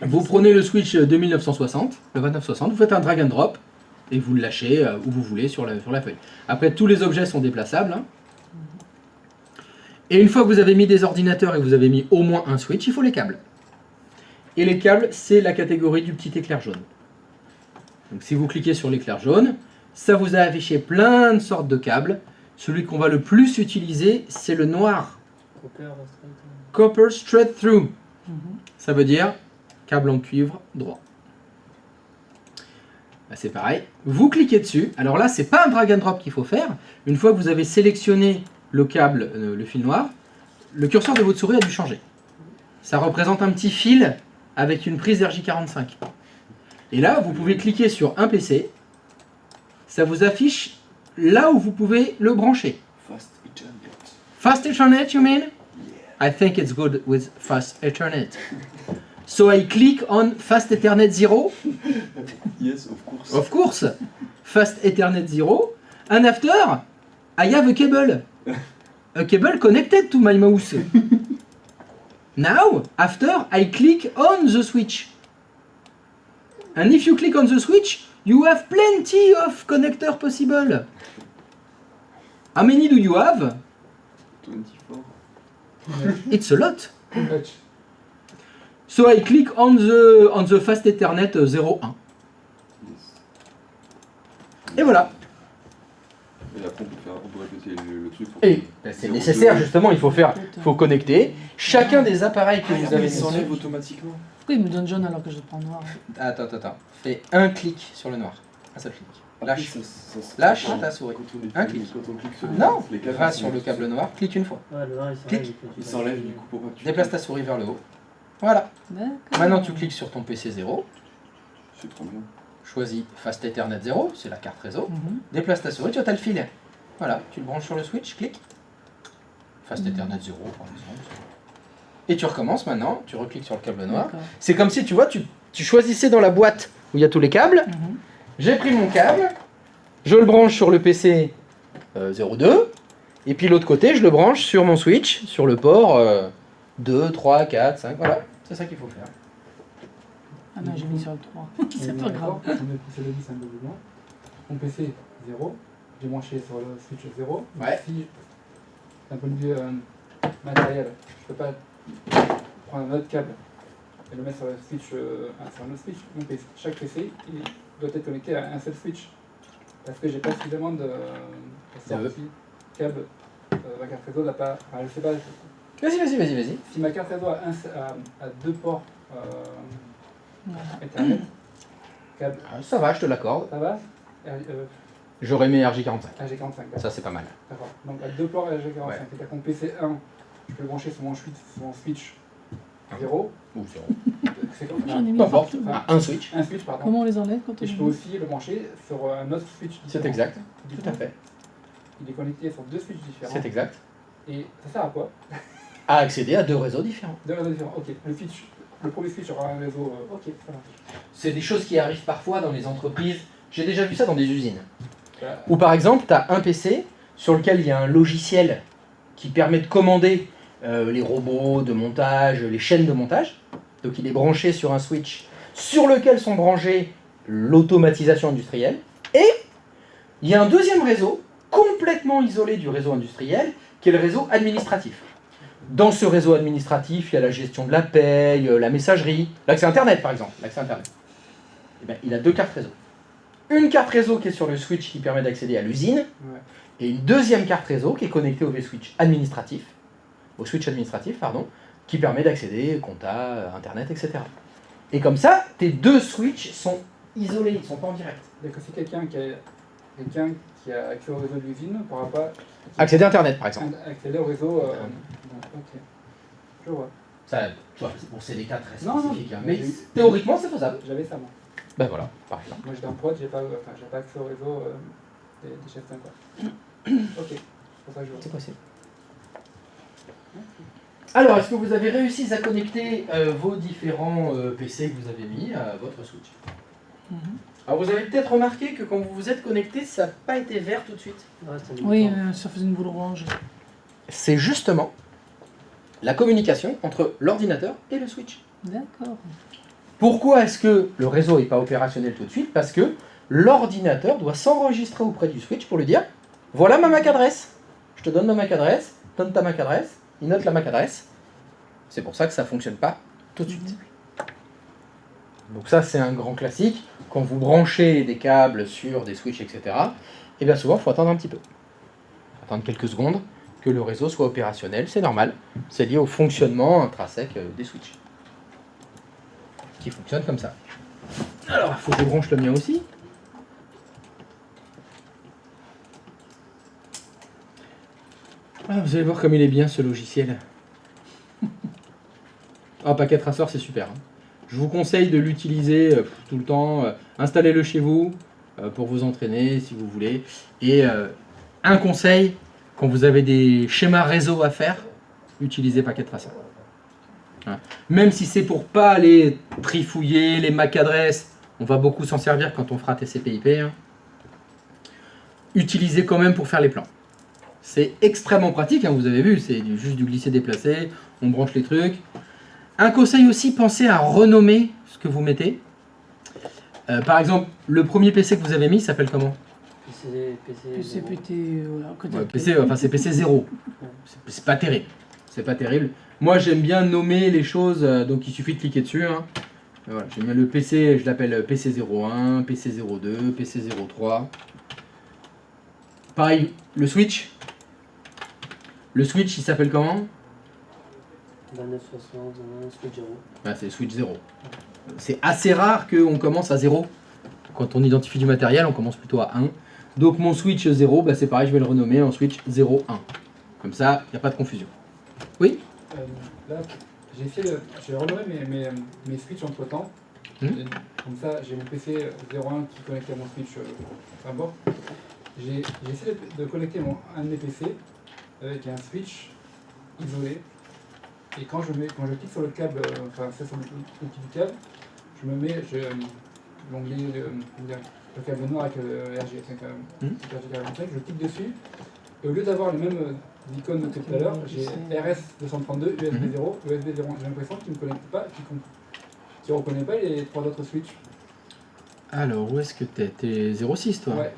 vous prenez le switch 2960, le 2960, vous faites un drag and drop, et vous le lâchez où vous voulez sur la feuille. Après, tous les objets sont déplaçables. Hein. Et une fois que vous avez mis des ordinateurs et que vous avez mis au moins un switch, il faut les câbles. Et les câbles, c'est la catégorie du petit éclair jaune. Donc si vous cliquez sur l'éclair jaune, ça vous a affiché plein de sortes de câbles. Celui qu'on va le plus utiliser, c'est le noir. Copper straight through. Ça veut dire câble en cuivre droit. Bah, c'est pareil. Vous cliquez dessus. Alors là, c'est pas un drag and drop qu'il faut faire. Une fois que vous avez sélectionné le câble, le fil noir, le curseur de votre souris a dû changer. Ça représente un petit fil avec une prise RJ45. Et là, vous pouvez cliquer sur un PC. Ça vous affiche là où vous pouvez le brancher. Fast Ethernet. Fast Ethernet, you mean? I think it's good with Fast Ethernet. So I click on Fast Ethernet 0. Yes, of course. Of course. Fast Ethernet 0. And after, I have a cable. A cable connected to my mouse. Now, after, I click on the switch. And if you click on the switch, you have plenty of connectors possible. How many do you have? 24. It's a lot. Touch. So I click on the Fast Ethernet 01. Yes. Et voilà. Et après, on peut répéter le truc. Et c'est nécessaire justement, il faut connecter chacun des appareils que vous avez mis. s'enlève automatiquement. Pourquoi il me donne jaune alors que je prends noir? Attends. Fais un clic sur le noir. Un seul clic. Lâche. Lâche ta souris. Un clic. Quand on clique sur Non, les câbles, va ils sur le s'enlèvent. câble noir, clique une fois. Ouais, le noir, Clique. Il s'enlève du coup pour pas que tu... Déplace ta souris vers le haut. Voilà. D'accord. Maintenant tu cliques sur ton PC 0. C'est trop bien. Choisis Fast Ethernet 0, c'est la carte réseau. Mhm. Déplace ta souris, tu as le fil. Voilà, tu le branches sur le switch, clique. Fast Ethernet 0 par exemple. Et tu recommences maintenant, tu recliques sur le câble noir. D'accord. C'est comme si tu vois, tu choisissais dans la boîte où il y a tous les câbles. Mhm. J'ai pris mon câble, je le branche sur le PC 02, et puis l'autre côté, je le branche sur mon switch, sur le port 2, 3, 4, 5, voilà. C'est ça qu'il faut faire. Ah non, j'ai mis sur le 3. C'est pas grave. On est poussé le 10 un peu plus loin. Mon PC 0. J'ai branché sur le switch 0. Ouais. Si, d'un point de vue matériel, je peux pas prendre un autre câble et le mettre sur le switch, sur un autre switch. Mon PC, chaque PC, il doit être connecté à un seul switch. Parce que j'ai pas suffisamment de sortie câble. La carte réseau n'a pas. Enfin, je sais pas. Vas-y. Si ma carte réseau a 2 ports Ethernet, câble, Ah, ça va, je te l'accorde. ça va J'aurais mis RJ45. RG45, d'accord. Ça, c'est pas mal. D'accord. Donc à 2 ports RG45, Ouais. c'est-à-dire qu'en PC1, je peux le brancher sur mon switch 0. Ou zéro. C'est comme J'en ai mis Peu importe. partout. Ah, un switch. un switch, pardon. Comment on les enlève quand on Et je les peux met aussi le brancher sur un autre switch différent. C'est exact. Du Tout coup, à fait. il est connecté sur 2 switches différents. C'est exact. Et ça sert à quoi? À accéder à 2 réseaux différents. 2 réseaux différents. Ok. Le premier switch aura un réseau. Ok, ça marche. C'est des choses qui arrivent parfois dans les entreprises. J'ai déjà vu ça dans des usines. Ça- Ou par exemple, tu as un PC sur lequel il y a un logiciel qui permet de commander les robots de montage, les chaînes de montage. Donc il est branché sur un switch sur lequel sont branchées l'automatisation industrielle. Et il y a un deuxième réseau complètement isolé du réseau industriel qui est le réseau administratif. Dans ce réseau administratif, il y a la gestion de la paye, la messagerie, l'accès Internet par exemple. L'accès Internet. Eh ben, il a 2 cartes réseau. Une carte réseau qui est sur le switch qui permet d'accéder à l'usine, Ouais. et une deuxième carte réseau qui est connectée au switch administratif, qui permet d'accéder compta, Internet, etc. Et comme ça, tes 2 switches sont isolés, ils ne sont pas en direct. Donc si quelqu'un qui a accès au réseau de l'usine ne pourra pas Accéder à Internet par exemple. accéder au réseau. Ok. Je vois. Ça, tu vois, bon, c'est des cas très Non, non. spécifiques, hein, mais théoriquement c'est faisable. J'avais ça moi. Ben voilà, par exemple. Moi j'étais en prod, j'ai pas accès au réseau des chefs quoi. Ok. C'est pour ça que je vois. C'est possible. Alors, est-ce que vous avez réussi à connecter vos différents PC que vous avez mis à votre switch? Mhm. Alors, vous avez peut-être remarqué que quand vous vous êtes connecté, ça n'a pas été vert tout de suite. Ouais, c'était Oui, longtemps. ça faisait une boule orange. C'est justement la communication entre l'ordinateur et le switch. D'accord. Pourquoi est-ce que le réseau n'est pas opérationnel tout de suite? Parce que l'ordinateur doit s'enregistrer auprès du switch pour lui dire « Voilà ma MAC adresse. Je te donne ma MAC adresse, donne ta MAC adresse, il note la MAC adresse. » C'est pour ça que ça ne fonctionne pas tout de suite. Donc ça, c'est un grand classique. Quand vous branchez des câbles sur des switches, etc., et bien souvent, il faut attendre un petit peu. Attendre quelques secondes que le réseau soit opérationnel, c'est normal. C'est lié au fonctionnement intrinsèque des switches. Qui fonctionne comme ça. Alors, il faut que je branche le mien aussi. Ah, vous allez voir comme il est bien ce logiciel. Ah, Packet Tracer, c'est super. Hein. Je vous conseille de l'utiliser tout le temps. Installez-le chez vous pour vous entraîner si vous voulez. Et un conseil, quand vous avez des schémas réseau à faire, utilisez Packet Tracer. Hein. Même si c'est pour pas aller trifouiller les MAC adresses, on va beaucoup s'en servir quand on fera TCP/IP. Hein. Utilisez quand même pour faire les plans. C'est extrêmement pratique, hein, vous avez vu, c'est juste du glisser-déplacer, on branche les trucs. Un conseil aussi, pensez à renommer ce que vous mettez. Par exemple, le premier PC que vous avez mis s'appelle comment? PC, PT, voilà. Côté Ouais, PC, enfin c'est PC 0. C'est pas terrible. C'est pas terrible. Moi j'aime bien nommer les choses, donc il suffit de cliquer dessus. Hein. Voilà, j'aime bien le PC, je l'appelle PC 01, PC 02, PC 03. Pareil, le switch. Le switch il s'appelle comment? 2960, switch 0. Ah, c'est switch 0. C'est assez rare qu'on commence à 0. Quand on identifie du matériel, on commence plutôt à 1. Donc mon switch 0, bah, c'est pareil, je vais le renommer en switch 01. Comme ça, il n'y a pas de confusion. Oui? Là, j'ai renommé mes switches entre temps. Comme ça, j'ai mon PC 01 qui est connecté à mon switch enfin bon. J'ai essayé de connecter un de mes PC avec un switch isolé. Et quand je clique sur le câble, enfin c'est sur l'outil du câble, je me mets l'onglet, le câble noir avec RJ45, je clique dessus, et au lieu d'avoir les mêmes icônes notées tout à l'heure, j'ai RS232, USB 0, USB 0. J'ai l'impression qu'il ne connecte pas, qu'il ne reconnaît pas les 3 autres switches. Alors, où est-ce que t'es? T'es 06 toi? Ouais.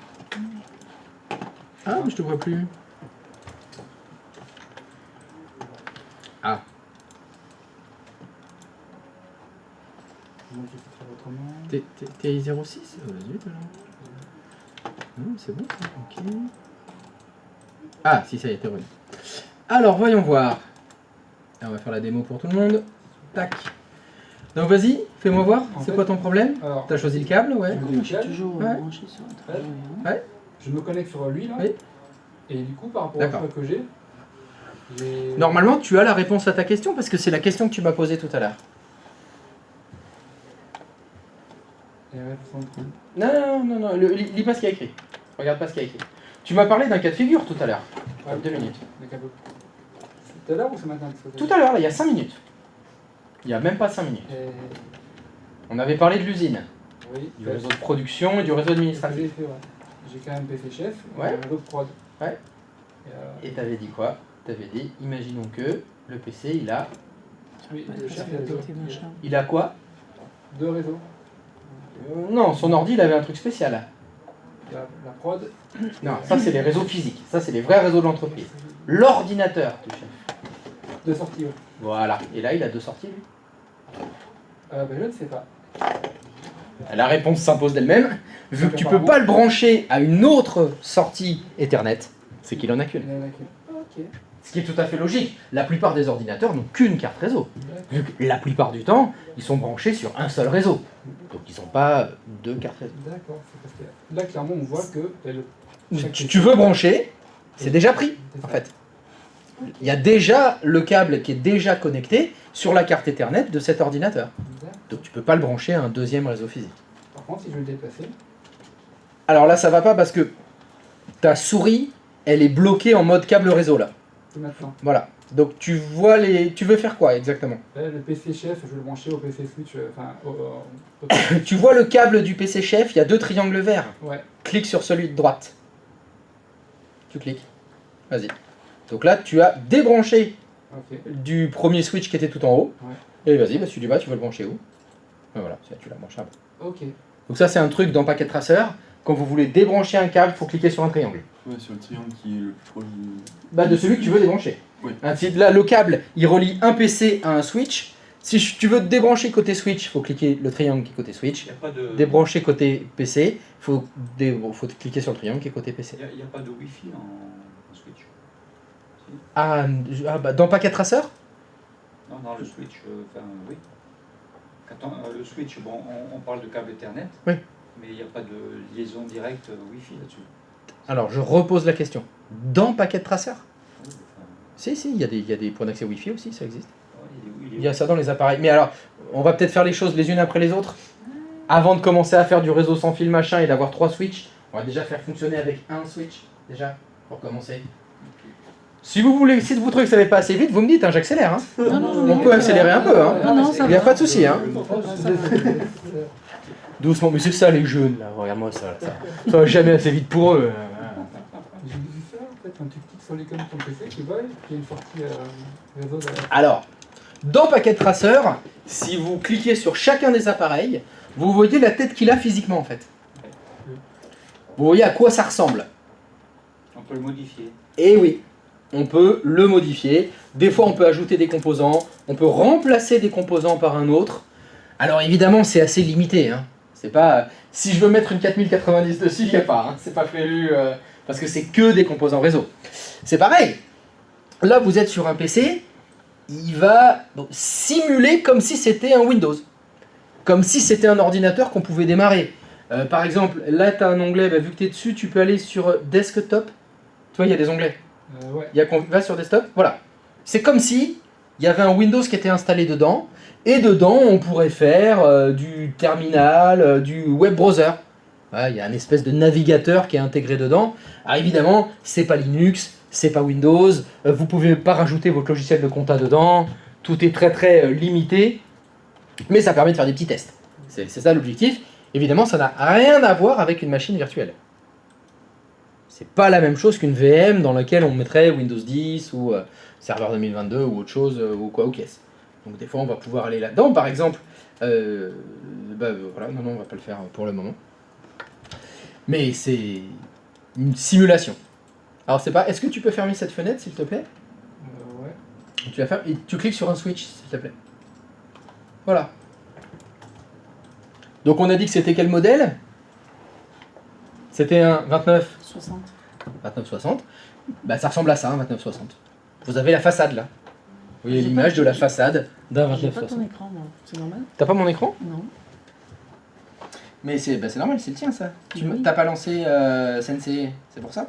Ah, mais je te vois plus. Ah. Moi je vais faire autrement. T'es 06? Oh, zut alors. Non, c'est bon ça, ok. Ah, si ça y est, t'es revenu. Alors, voyons voir. on va faire la démo pour tout le monde. Tac. Donc vas-y, fais-moi voir, En c'est fait- quoi ton problème? Alors, T'as choisi le câble, ouais. je Moi, mets le je suis câble, toujours Ouais. branché sur un truc. Ouais. je me connecte sur lui là. Oui. Et du coup, par rapport au D'accord. choix que j'ai. Normalement, tu as la réponse à ta question parce que c'est la question que tu m'as posée tout à l'heure. Et ouais, faut prendre- Non, lis pas ce qu'il y a écrit. Regarde pas ce qu'il y a écrit. Tu m'as parlé d'un cas de figure tout à l'heure. Ouais, 2 minutes. les câbles. C'est tout à l'heure ou ce matin que ça Tout à l'heure, là, il y a 5 minutes. Il n'y a même pas 5 minutes. Et- On avait parlé de l'usine, Oui. du réseau de production et du réseau C'est ce que administratif. j'ai fait, ouais. J'ai quand même PC chef, Ouais. un réseau de prod. Ouais. Et, Et t'avais dit quoi? T'avais dit, imaginons que le PC, il a... oui, Ouais, le ça chef, fait il a péter, machin. Il a quoi? deux réseaux. Non, son ordi, il avait un truc spécial. La prod. Non, ça, c'est les réseaux physiques. Ça, c'est les vrais réseaux de l'entreprise. L'ordinateur du chef. Deux sorties, ouais. Voilà. Et là, il a 2 sorties, lui. Ben, je ne sais pas. La réponse s'impose d'elle-même. Vu que tu peux pas le brancher à une autre sortie Ethernet, c'est qu'il en a qu'une. Il y en a qu'une. Ok. Ce qui est tout à fait logique. La plupart des ordinateurs n'ont qu'une carte réseau. Vu que la plupart du temps, ils sont branchés sur un seul réseau. Donc ils n'ont pas 2 cartes réseau. D'accord. C'est parce que là, clairement, on voit que chaque Tu veux brancher, c'est déjà pris, C'est en ça. fait. Il y a déjà le câble qui est déjà connecté sur la carte Ethernet de cet ordinateur. D'accord. Donc tu peux pas le brancher à un deuxième réseau physique. Par contre, si je veux le déplacer, Alors là, ça va pas parce que ta souris, elle est bloquée en mode câble réseau là. c'est maintenant. Voilà. Donc tu vois les... Tu veux faire quoi exactement? Là, le PC chef, je veux le brancher au PC switch. Enfin, Tu vois le câble du PC chef, il y a 2 triangles verts. ouais. Clique sur celui de droite. Tu cliques. Vas-y. Donc là, tu as débranché Ok. du premier switch qui était tout en haut. Ouais. Et vas-y, celui du bas, tu veux le brancher où? Et voilà, tu l'as branché à bas. Ok. Donc ça, c'est un truc dans Packet Tracer. Quand vous voulez débrancher un câble, il faut cliquer sur un triangle. Ouais, sur le triangle qui est le plus proche du. Bah, de celui que tu veux débrancher. Oui. Hein, si là, le câble, il relie un PC à un switch. Si tu veux te débrancher côté switch, il faut cliquer le triangle qui est côté switch. Il n'y a pas de... Débrancher côté PC, il faut cliquer sur le triangle qui est côté PC. Il y a pas de Wi-Fi en Switch. Si. Bah, dans Packet Tracer? Non, le Switch, enfin oui. Le Switch, bon, on parle de câble Ethernet, Oui. mais il n'y a pas de liaison directe Wi-Fi là-dessus. Alors, je repose la question. Dans Packet Tracer? Oui, enfin, Si, il y a des points d'accès Wi-Fi aussi, ça existe. ouais, Il y a ça dans les appareils. Mais alors, on va peut-être faire les choses les unes après les autres. Avant de commencer à faire du réseau sans fil machin et d'avoir 3 switches, on va déjà faire fonctionner avec un switch, déjà, pour commencer. Si vous trouvez que ça va pas assez vite, vous me dites, hein, j'accélère. Hein. On peut accélérer un peu. Hein. Non, ça Il n'y a va. pas de souci. Hein. Ça va. Doucement, mais c'est ça les jeunes, là. Regarde-moi ça, ça va jamais assez vite pour eux. J'ai vu ça, en fait, quand tu cliques sur l'icône de ton PC, tu vois, il y a une sortie réseau derrière. Alors, dans Packet Tracer, si vous cliquez sur chacun des appareils, vous voyez la tête qu'il a physiquement en fait. Vous voyez à quoi ça ressemble. on peut le modifier. Et oui, on peut le modifier. Des fois, on peut ajouter des composants. On peut remplacer des composants par un autre. Alors évidemment, c'est assez limité. Hein. C'est pas... Si je veux mettre une 4090 dessus, il n'y a pas. Hein. C'est pas prévu parce que c'est que des composants réseau. C'est pareil. Là, vous êtes sur un PC. Il va simuler comme si c'était un Windows. Comme si c'était un ordinateur qu'on pouvait démarrer. Par exemple, là, tu as un onglet. Vu que tu es dessus, tu peux aller sur Desktop. Tu vois, il y a des onglets. Ouais. Va sur Desktop, voilà. C'est comme si il y avait un Windows qui était installé dedans, et dedans on pourrait faire du terminal, du web browser. Voilà, il y a un espèce de navigateur qui est intégré dedans. Alors évidemment, c'est pas Linux, c'est pas Windows, vous pouvez pas rajouter votre logiciel de compta dedans, tout est très très limité, mais ça permet de faire des petits tests. C'est ça l'objectif. Évidemment, ça n'a rien à voir avec une machine virtuelle. C'est pas la même chose qu'une VM dans laquelle on mettrait Windows 10 ou Serveur 2022 ou autre chose ou quoi ou qu'est-ce. Donc des fois on va pouvoir aller là-dedans. Par exemple, voilà, non, on va pas le faire pour le moment. Mais c'est une simulation. Alors c'est pas. Est-ce que tu peux fermer cette fenêtre s'il te plaît? Ouais. Tu la fermes et tu cliques sur un switch s'il te plaît. Voilà. Donc on a dit que c'était quel modèle? C'était un 2960. Bah, ça ressemble à ça, un 2960. Vous avez la façade là. Vous voyez l'image de la façade d'un J'ai pas ton 2960. écran, moi. C'est normal? T'as pas mon écran? Non. Mais c'est normal, c'est le tien ça. Tu Oui. t'as pas lancé Sensei, c'est pour ça?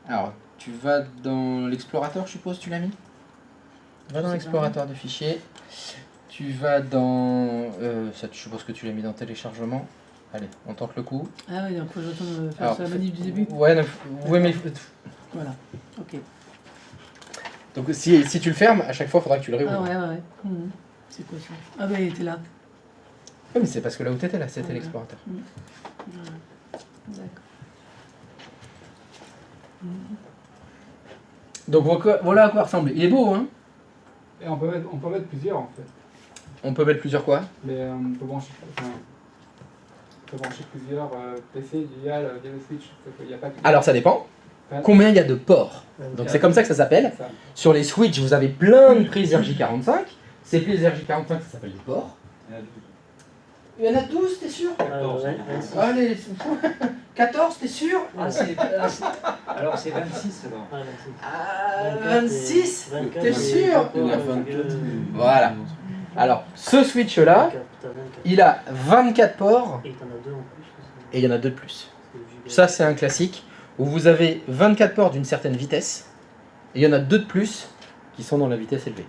Alors, tu vas dans l'explorateur, je suppose, tu l'as mis? Va dans sais l'explorateur de fichiers. Tu vas dans... ça, je suppose que tu l'as mis dans téléchargement. Allez, on tente le coup. Ah oui, donc faut que j'attende faire Alors, la manip du début. Ouais, ouais mais... Voilà. Ok. Donc si tu le fermes, à chaque fois, il faudra que tu le réouvres. Ah ouais, ouais. Mhm. C'est quoi ça? Ah bah il était là. Ouais, mais c'est parce que là où t'étais, là, c'était Voilà. l'explorateur. Voilà. D'accord. Donc voilà à quoi ressemble. Il est beau, hein? Et on peut mettre plusieurs en fait. On peut mettre plusieurs quoi? Mais on peut brancher, plusieurs PC via le Switch. Il y a pas que... Alors ça dépend. Ouais. Combien il y a de ports? Donc c'est comme ça que ça s'appelle. Ça. Sur les Switch, vous avez plein de prises RJ45. Ces prises RJ45, ça s'appelle des ports. Il y en a 12, t'es sûr? 14. Ouais, 26. Allez, 14, t'es sûr? Alors c'est 26 alors. Ah, 26. Ah, 26? 24, T'es et sûr? Il y en a 24, 24. Voilà. Alors, ce Switch-là, 24, t'as 24. il a 24 ports Et t'en as 2 en plus. et il y en a 2 de plus. Ça, c'est un classique où vous avez 24 ports d'une certaine vitesse et il y en a 2 de plus qui sont dans la vitesse élevée.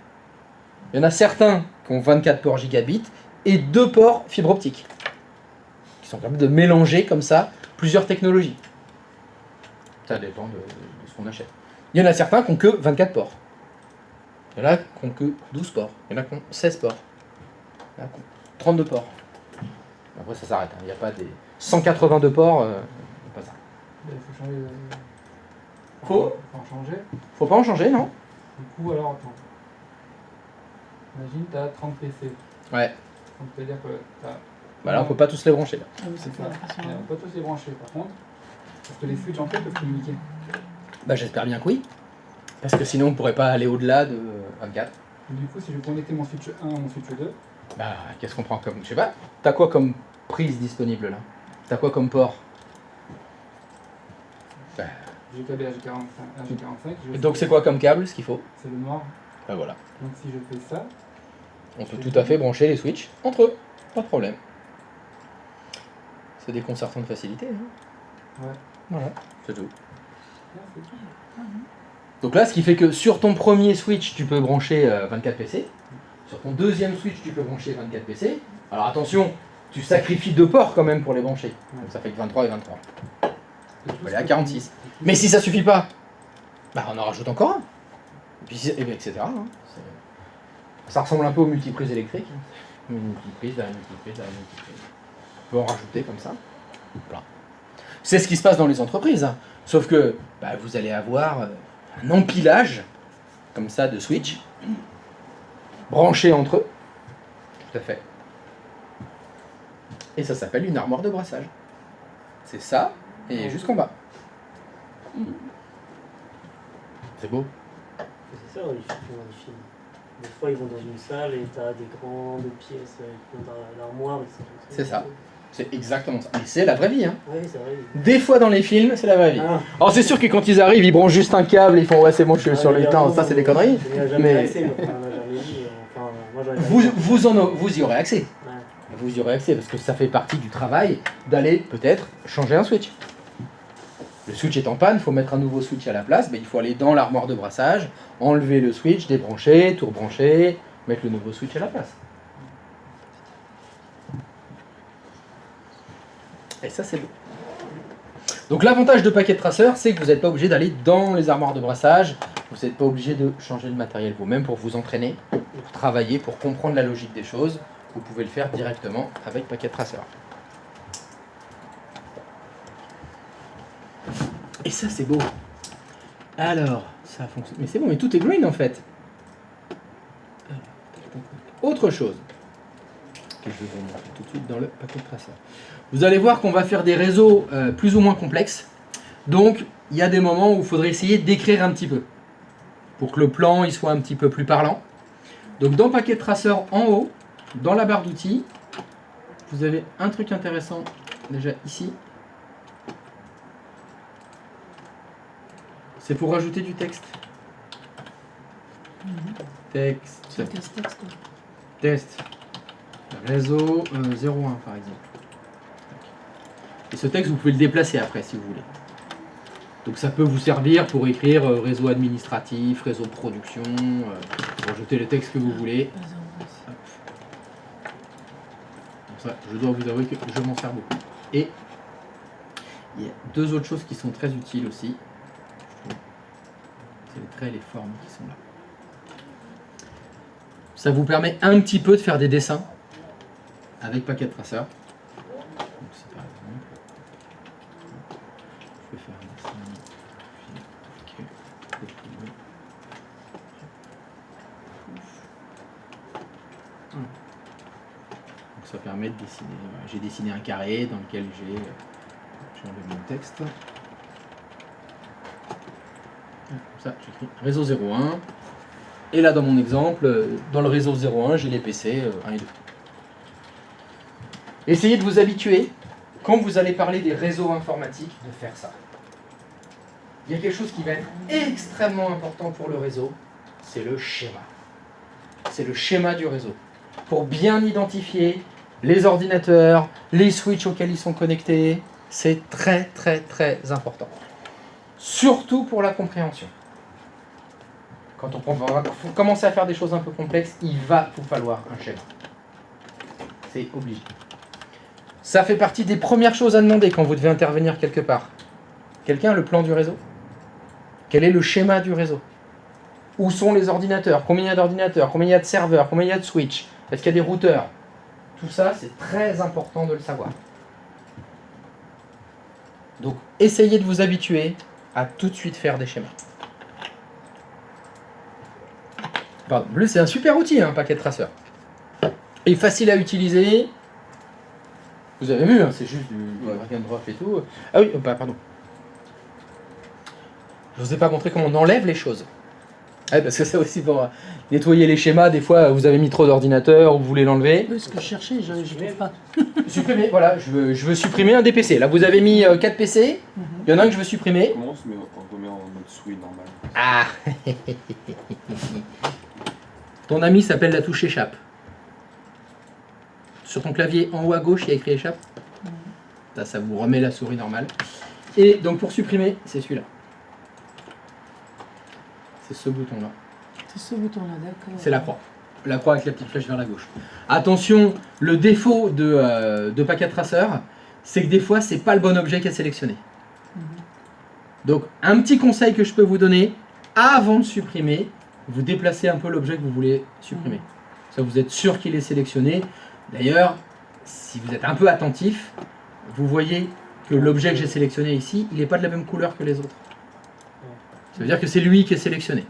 Il y en a certains qui ont 24 ports gigabits et 2 ports fibre optique qui sont capables de mélanger comme ça plusieurs technologies. Ça dépend de ce qu'on achète. Il y en a certains qui n'ont que 24 ports. Il y en a qui n'ont que 12 ports. Il y en a qui ont 16 ports. Il y en a qui ont 32 ports. Après, ça s'arrête. Il n'y a pas des 182 ports. Pas ça. Il faut changer. Faut en changer. Faut pas en changer, non? Du coup, alors attends. Imagine, t'as 30 PC. Ouais. Donc, c'est-à-dire que t'as. Bah là, on peut pas tous les brancher là. Ah oui, c'est Ça. pas la façon. On peut tous les brancher par contre. Parce que les switches en fait peuvent communiquer. Bah j'espère bien que oui. Parce que sinon on pourrait pas aller au-delà de 24. Du coup, si je connectais mon switch 1 à mon switch 2, Bah qu'est-ce qu'on prend comme... Je sais pas. T'as quoi comme prise disponible là? T'as quoi comme port? Bah, j'ai le câble RJ45. donc c'est quoi comme câble ce qu'il faut? C'est le noir. Bah voilà. Donc si je fais ça, On peut tout à fait brancher les switches entre eux. Pas de problème. C'est déconcertant de facilité. Hein. Ouais. Voilà. C'est tout. là, c'est- Donc là, ce qui fait que sur ton premier switch, tu peux brancher 24 PC. Sur ton deuxième switch, tu peux brancher 24 PC. Alors attention, tu sacrifies 2 ports quand même pour les brancher. Donc ça fait que 23 et 23. Et On peut aller à 46. Mais si ça suffit pas, bah on en rajoute encore un. Et puis, etc. hein. Ça ressemble un peu aux multiprises électriques. Une multiprise, derrière une multiprise, derrière une multiprise. On peut en rajouter comme ça. Voilà. C'est ce qui se passe dans les entreprises. Hein. Sauf que bah, vous allez avoir un empilage comme ça de switch branchés entre eux. Tout à fait. Et ça s'appelle une armoire de brassage. C'est ça, et jusqu'en bas. C'est beau. C'est ça, dans les films. Des fois, ils vont dans une salle et t'as des grandes pièces avec l'armoire. C'est ça. C'est exactement ça. Et c'est la vraie vie. Hein. Oui, c'est vrai. Des fois dans les films, c'est la vraie vie. Ah. Alors c'est sûr que quand ils arrivent, ils branchent juste un câble, ils font ouais c'est bon, je suis sur le temps, ça c'est des conneries. Je n'y ai jamais Mais accès, on n'a jamais dit. Enfin, moi, j'aurais pas vous y aurez accès. Ouais. Vous y aurez accès parce que ça fait partie du travail d'aller peut-être changer un switch. Le switch est en panne, il faut mettre un nouveau switch à la place, il faut aller dans l'armoire de brassage, enlever le switch, débrancher, tout rebrancher, mettre le nouveau switch à la place. Et ça c'est beau. Donc l'avantage de Packet Tracer, c'est que vous n'êtes pas obligé d'aller dans les armoires de brassage, vous n'êtes pas obligé de changer le matériel vous-même pour vous entraîner, pour travailler, pour comprendre la logique des choses. Vous pouvez le faire directement avec Packet Tracer. Et ça c'est beau. Alors, ça fonctionne. Mais c'est bon, mais tout est green en fait. Autre chose que je vais vous montrer tout de suite dans le Packet Tracer. Vous allez voir qu'on va faire des réseaux plus ou moins complexes. Donc, il y a des moments où il faudrait essayer d'écrire un petit peu pour que le plan il soit un petit peu plus parlant. Donc, dans Packet Tracer en haut, dans la barre d'outils, vous avez un truc intéressant déjà ici. C'est pour rajouter du texte. Texte. C'est casse-texte. Test. Réseau 01 par exemple. Et ce texte, vous pouvez le déplacer après si vous voulez. Donc ça peut vous servir pour écrire réseau administratif, réseau de production, pour ajouter le texte que vous voulez. Donc ça, je dois vous avouer que je m'en sers beaucoup. Et il y a deux autres choses qui sont très utiles aussi. C'est les traits et les formes qui sont là. Ça vous permet un petit peu de faire des dessins avec Packet Tracer. Donc, si par exemple, je vais faire un dessin. Ok. Donc ça permet de dessiner. Voilà, j'ai dessiné un carré dans lequel j'ai enlevé mon texte. Comme ça, j'écris réseau 01. Et là, dans mon exemple, dans le réseau 01, j'ai les PC 1 et 2. Essayez de vous habituer, quand vous allez parler des réseaux informatiques, de faire ça. Il y a quelque chose qui va être extrêmement important pour le réseau, c'est le schéma. C'est le schéma du réseau. Pour bien identifier les ordinateurs, les switches auxquels ils sont connectés, c'est très très très important. Surtout pour la compréhension. Quand on va commencer à faire des choses un peu complexes, il va vous falloir un schéma. C'est obligé. Ça fait partie des premières choses à demander quand vous devez intervenir quelque part. Quelqu'un a le plan du réseau? Quel est le schéma du réseau? Où sont les ordinateurs? Combien il y a d'ordinateurs? Combien il y a de serveurs? Combien il y a de switches? Est-ce qu'il y a des routeurs? Tout ça, c'est très important de le savoir. Donc, essayez de vous habituer à tout de suite faire des schémas. Pardon, le c'est un super outil, un Packet Tracer. Et facile à utiliser. Vous avez vu, hein, c'est juste du drag and drop et tout. Ah oui, pardon. Je ne vous ai pas montré comment on enlève les choses. Ah, parce que ça aussi, pour nettoyer les schémas, des fois vous avez mis trop d'ordinateurs ou vous voulez l'enlever. Oui, ce que je cherchais, je ne trouve pas. Supprimer, voilà, je veux supprimer un des PC. Là, vous avez mis 4 PC, il y en a un que je veux supprimer. Comment on remet en mode souris normal? Ah. Ton ami s'appelle la touche échappe. Sur ton clavier, en haut à gauche, il y a écrit échappe. Là, ça vous remet la souris normale. Et donc pour supprimer, c'est celui-là. C'est ce bouton-là. C'est ce bouton-là, d'accord. C'est la croix. La croix avec la petite flèche vers la gauche. Attention, le défaut de Packet Tracer, c'est que des fois, c'est pas le bon objet qui est sélectionné. Donc, un petit conseil que je peux vous donner, avant de supprimer, vous déplacez un peu l'objet que vous voulez supprimer. Ça, vous êtes sûr qu'il est sélectionné. D'ailleurs, si vous êtes un peu attentif, vous voyez que l'objet que j'ai sélectionné ici, il n'est pas de la même couleur que les autres. Ça veut dire que c'est lui qui est sélectionné.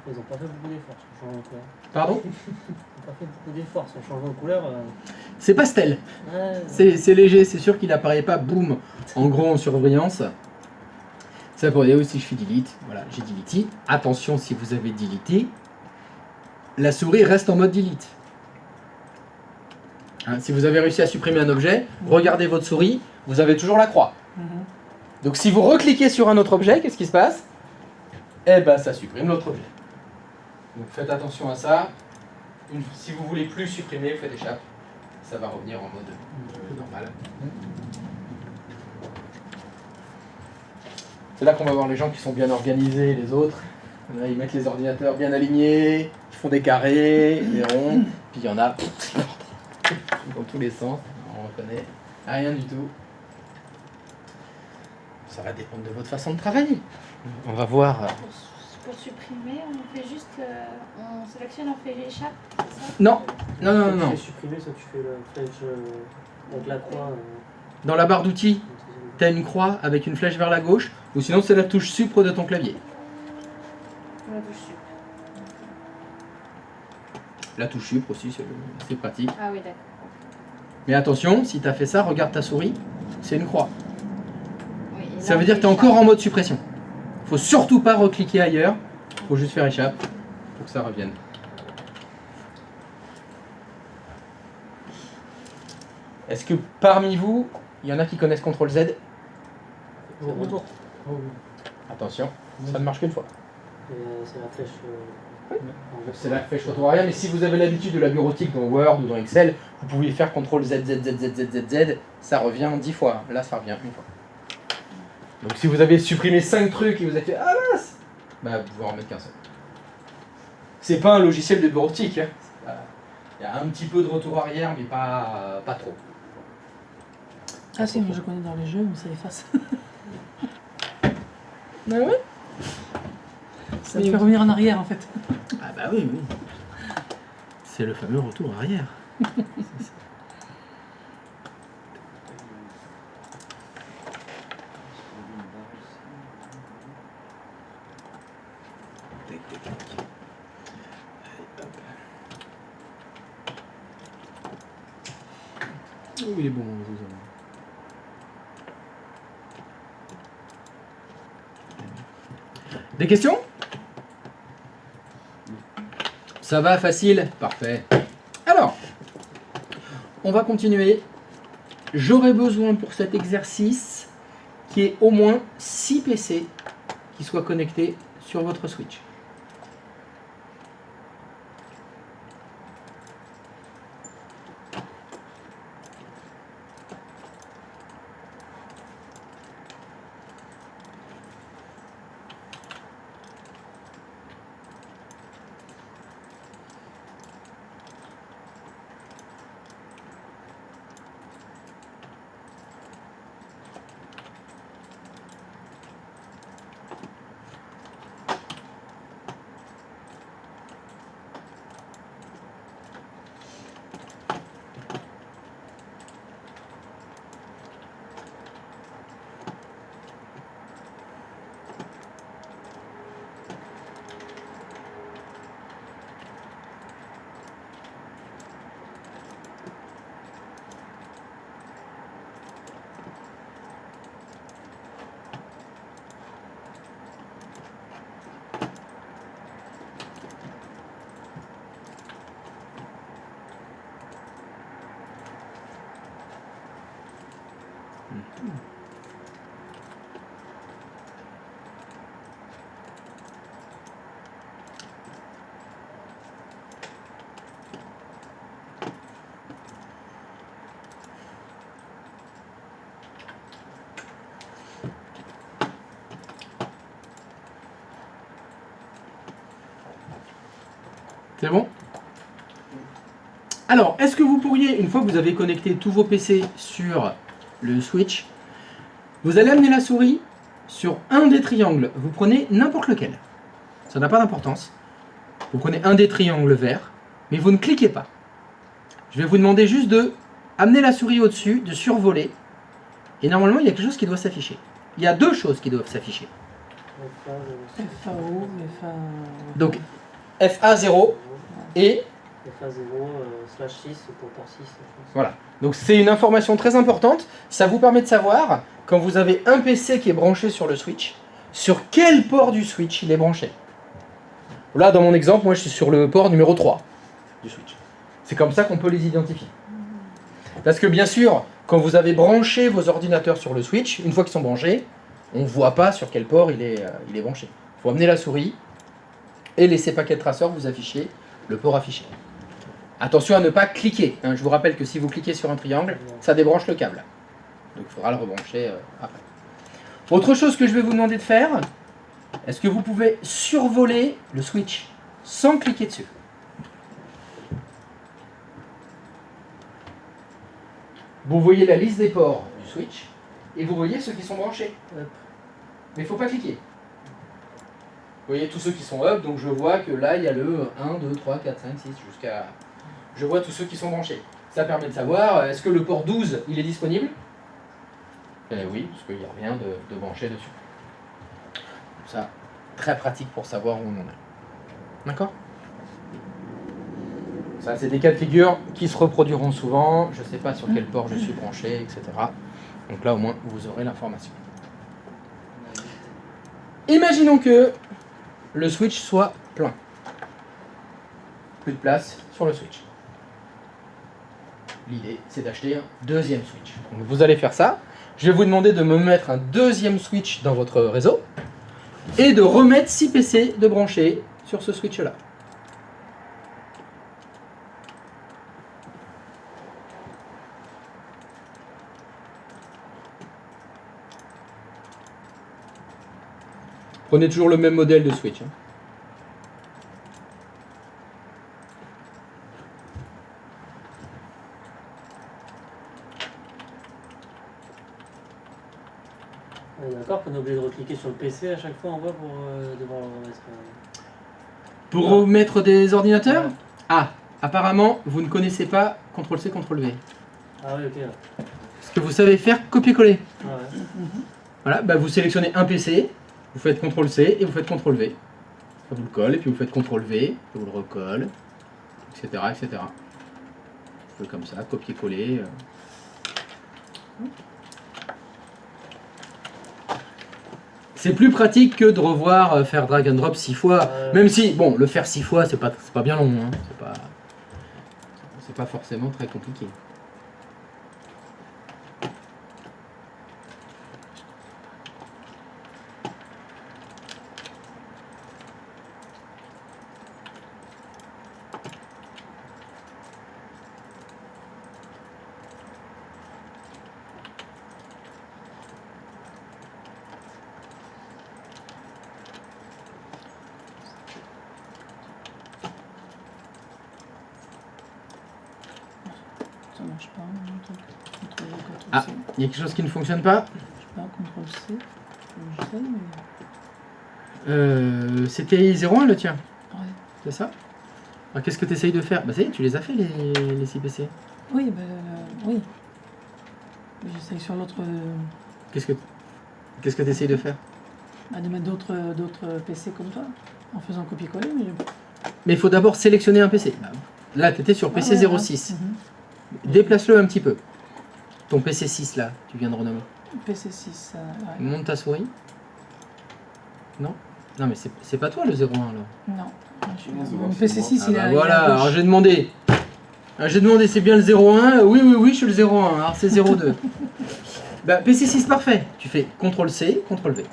Ils n'ont pas fait beaucoup d'efforts sur le changement de couleur. Pardon? Ils n'ont pas fait beaucoup d'efforts sur le changement de couleur. C'est pastel. C'est léger, c'est sûr qu'il n'apparaît pas, boum, en gros en surbrillance. Ça pourrait dire aussi, je fais delete. Voilà, j'ai delete. Attention, si vous avez delete, la souris reste en mode delete. Hein, si vous avez réussi à supprimer un objet, regardez votre souris, vous avez toujours la croix. Donc si vous recliquez sur un autre objet, qu'est-ce qui se passe? Eh ben ça supprime l'autre objet. Donc faites attention à ça. Si vous voulez plus supprimer, vous faites échappe. Ça va revenir en mode normal. C'est là qu'on va voir les gens qui sont bien organisés, les autres. Là, ils mettent les ordinateurs bien alignés, ils font des carrés, des ronds, puis il y en a dans tous les sens, on reconnaît rien du tout. Ça va dépendre de votre façon de travailler. On va voir. Pour supprimer, on fait juste. On sélectionne, on fait l'échappe, c'est ça? Non, non, non, non, Tu non. fais supprimer, soit tu fais le flèche avec la croix. Dans la barre d'outils, tu as une croix avec une flèche vers la gauche, ou sinon c'est la touche supre de ton clavier. La touche sup. La touche supre aussi, c'est pratique. Ah oui, d'accord. Mais attention, si tu as fait ça, regarde ta souris, c'est une croix. Oui, et Ça là, veut on dire que tu es fait encore échappe. en mode suppression. Faut surtout pas recliquer ailleurs, faut juste faire échappe pour que ça revienne. Est-ce que parmi vous, il y en a qui connaissent CTRL Z? C'est mon tour. Attention, ça ne marche qu'une fois. Et c'est la flèche C'est la flèche retour arrière, mais si vous avez l'habitude de la bureautique dans Word ou dans Excel, vous pouvez faire CTRL Z, Z, Z, Z, Z, Z, Z, ça revient 10 fois. Là, ça revient une fois. Donc si vous avez supprimé 5 trucs et vous avez fait ah mince, bah vous pouvez en mettre qu'un seul. C'est pas un logiciel de bureautique. Hein. Il y a un petit peu de retour arrière, mais pas trop. Ah si, moi je connais dans les jeux, mais ça efface. Ah ouais. Ça te fait revenir en arrière en fait. Ah bah oui, oui. C'est le fameux retour arrière. Oh, il est bon, Des questions? Ça va, facile? Parfait. Alors, on va continuer. J'aurai besoin pour cet exercice qu'il y ait au moins 6 PC qui soient connectés sur votre Switch. C'est bon? Alors, est-ce que vous pourriez, une fois que vous avez connecté tous vos PC sur le Switch, vous allez amener la souris sur un des triangles. Vous prenez n'importe lequel. Ça n'a pas d'importance. Vous prenez un des triangles verts, mais vous ne cliquez pas. Je vais vous demander juste de amener la souris au-dessus, de survoler. Et normalement, il y a quelque chose qui doit s'afficher. Il y a deux choses qui doivent s'afficher. FAO, FA... Donc, FA0 et... FA0/6 pour port 6. Voilà. Donc c'est une information très importante. Ça vous permet de savoir, quand vous avez un PC qui est branché sur le Switch, sur quel port du Switch il est branché. Là, dans mon exemple, moi je suis sur le port numéro 3 du Switch. C'est comme ça qu'on peut les identifier. Parce que bien sûr, quand vous avez branché vos ordinateurs sur le Switch, une fois qu'ils sont branchés, on ne voit pas sur quel port il est branché. Il faut amener la souris et laisser Packet Tracer vous afficher le port affiché. Attention à ne pas cliquer. Hein. Je vous rappelle que si vous cliquez sur un triangle, ça débranche le câble. Donc il faudra le rebrancher après. Autre chose que je vais vous demander de faire, est-ce que vous pouvez survoler le Switch sans cliquer dessus? Vous voyez la liste des ports du Switch et vous voyez ceux qui sont branchés. Mais il ne faut pas cliquer. Vous voyez tous ceux qui sont up, donc je vois que là il y a le 1, 2, 3, 4, 5, 6 jusqu'à... Je vois tous ceux qui sont branchés. Ça permet de savoir, est-ce que le port 12 il est disponible? Oui, parce qu'il n'y a rien de branché dessus. Ça, très pratique pour savoir où on en est. D'accord? Ça, c'est des cas de figure qui se reproduiront souvent. Je ne sais pas sur quel port je suis branché, etc. Donc là, au moins, vous aurez l'information. Imaginons que le Switch soit plein. Plus de place sur le Switch. L'idée, c'est d'acheter un deuxième Switch. Donc vous allez faire ça. Je vais vous demander de me mettre un deuxième Switch dans votre réseau et de remettre 6 PC de brancher sur ce Switch-là. Prenez toujours le même modèle de switch. Hein. On est d'accord qu'on est obligé de recliquer sur le PC à chaque fois en bas pour devoir le remettre. Pour remettre des ordinateurs? Ah, apparemment, vous ne connaissez pas CTRL-C, CTRL-V. Ah oui, ok. Ouais. Parce que vous savez faire copier-coller. Ah ouais. Voilà, bah vous sélectionnez un PC, vous faites CTRL-C et vous faites CTRL-V. Ça vous le colle, et puis vous faites CTRL-V, et vous le recolle, etc. etc. Vous faites comme ça, copier-coller. C'est plus pratique que de revoir faire drag and drop 6 fois. Même si, bon, le faire 6 fois, c'est pas bien long. Hein. C'est pas forcément très compliqué. Ça marche pas, mon truc. CTRL-V, CTRL-C. Ah. Il y a quelque chose qui ne fonctionne pas. Je sais pas, CTRL-C. Je sais, mais... C'était 01 le tien, Ouais. c'est ça? Alors qu'est-ce que tu essayes de faire? Bah ça y est, tu les as fait les 6 PC. Oui, ben... oui. Mais j'essaye sur l'autre... Qu'est-ce que tu essayes de faire? de mettre d'autres PC comme toi. En faisant copier-coller, mais... Mais il faut d'abord sélectionner un PC. Là, tu étais sur Ah PC ouais, 06. là. Déplace-le un petit peu. Ton PC 6 là, tu viens de renommer. PC 6, ouais. Monte ta souris. Non? Non mais c'est pas toi le 01 là. Non. Non, c'est Mon bon, PC c'est 6, Ah il bah a... voilà, il est à alors gauche. j'ai demandé. J'ai demandé c'est bien le 01. Oui, je suis le 01. Alors c'est 02. Bah PC 6 parfait. Tu fais CTRL-C, CTRL-V.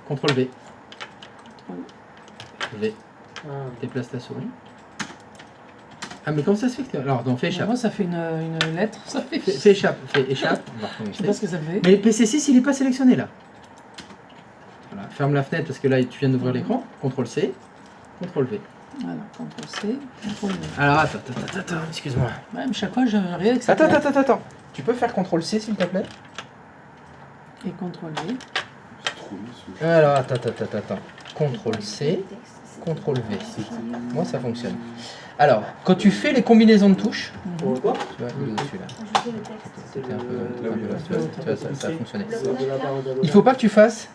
CTRL-V. V. Ah, Déplace ta souris. Ah mais comment ça se fait que t'es... Alors donc fais échappe. Moi, ça fait une lettre. Ça fait... Fais échappe, fais échappe. On va Je sais recommencer. pas ce que ça fait. Mais PC6 il est pas sélectionné là. Voilà, ferme la fenêtre parce que là tu viens d'ouvrir l'écran. CTRL-C, CTRL-V. Voilà, CTRL-C, CTRL-V. Alors attends, excuse-moi. Ouais, mais chaque fois, je réveille que ça Attends. Tu peux faire CTRL-C s'il te plaît? Et CTRL-V. C'est trop long ce Alors attends. CTRL-C, CTRL-V. Moi ça fonctionne. Alors, quand tu fais les combinaisons de touches, pour le quoi? tu vois, il est dessus là. Ajouter le texte. C'était un peu, tu vois, ça a fonctionné. Le Il faut pas que tu fasses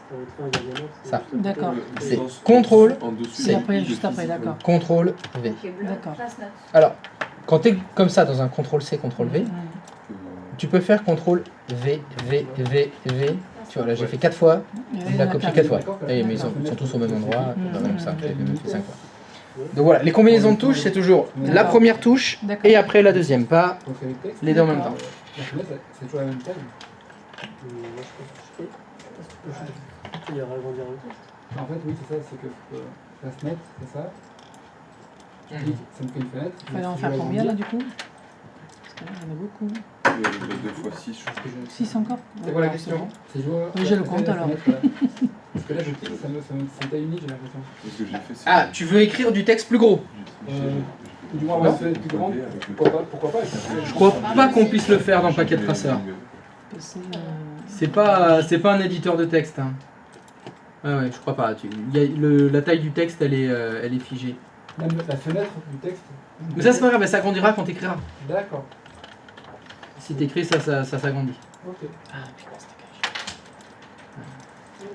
ça. D'accord. C'est CTRL, En dessous, c'est après, juste après, d'accord. CTRL-V. Ok, bleu, D'accord. classe note. Alors, quand tu es comme ça dans un CTRL-C, CTRL-V, Mhm. tu peux faire CTRL-V. Tu vois, là j'ai fait 4 fois, il l'a copié 4 fois. Et, mais ils sont tous au même endroit, Mhm. bah, même ça, j'ai même fait 5 fois. Donc voilà, les combinaisons de touches, c'est toujours la première touche D'accord. et après la deuxième, pas Donc c'est le texte. les deux en même temps. La fenêtre, c'est toujours la même taille. Il y aura agrandir le texte. En fait, oui, c'est ça, c'est que la fenêtre, c'est ça. Tu cliques, ça me fait une fenêtre. Il fallait en faire combien là du coup? Parce que là, il y en a beaucoup. Le 2x6, je crois. 6 encore? C'est quoi la Ouais, question? c'est C'est joueur. Oui, j'ai le compte, alors. Parce que là, je clique, ça me c'est une taille unique, j'ai l'impression. Ce que j'ai fait, c'est. Ah, tu veux écrire du texte plus gros? J'ai triché, Ou du moins, on Non. va se faire plus grande. avec le Pourquoi pas? Je crois pas qu'on puisse le faire dans Packet Tracer. PC, C'est pas un éditeur de texte. Hein. Ouais, je crois pas. La taille du texte, elle est figée. Même la fenêtre du texte. Mais ça, c'est pas grave, ça s'agrandira quand t'écriras. D'accord. Si t'écris, ça s'agrandit. Ok. Ah putain, c'était caché.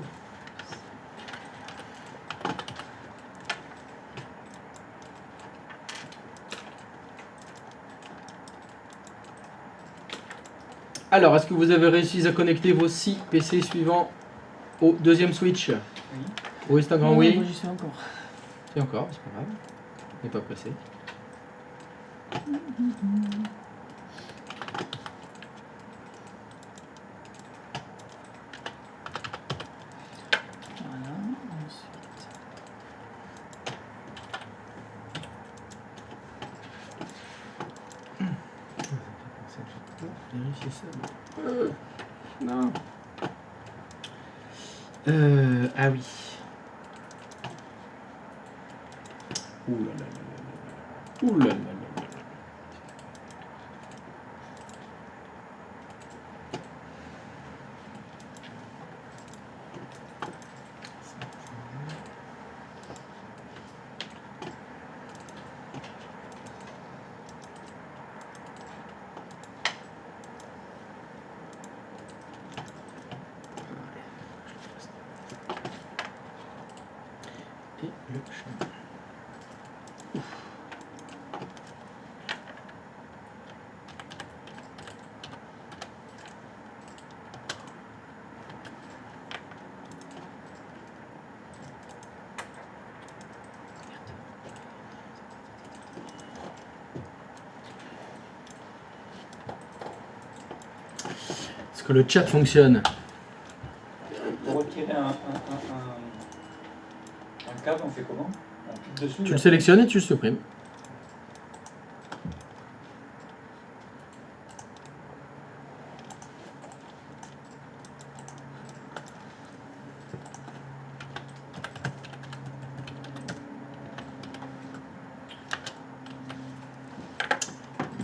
Alors, est-ce que vous avez réussi à connecter vos 6 PC suivants au deuxième switch? Oui, c'est un grand oui. Moi, j'y suis encore. Et encore, c'est pas grave. On n'est pas pressé. Voilà, ensuite. Vérifier ça. Non. Ah oui. Ouh là là là là là. Ouh là là là là. Et le chemin. Est-ce que le chat fonctionne? Pour retirer un câble, on fait comment? On clique dessus. Tu le sélectionnes et tu le supprimes.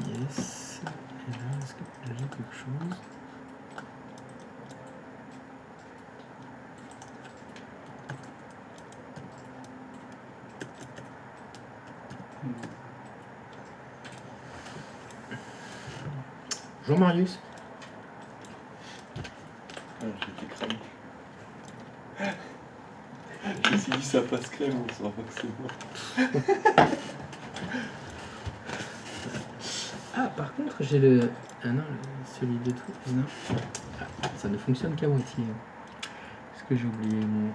Yes. Et là, est-ce que j'ai quelque chose? Bonjour Marius. Ah, j'étais crème. Je me suis dit ça passe crème, on saura pas que c'est moi. Ah, par contre, j'ai le. Ah non, celui de tout. Non. Ah, ça ne fonctionne qu'à moitié. Est-ce que j'ai oublié mon.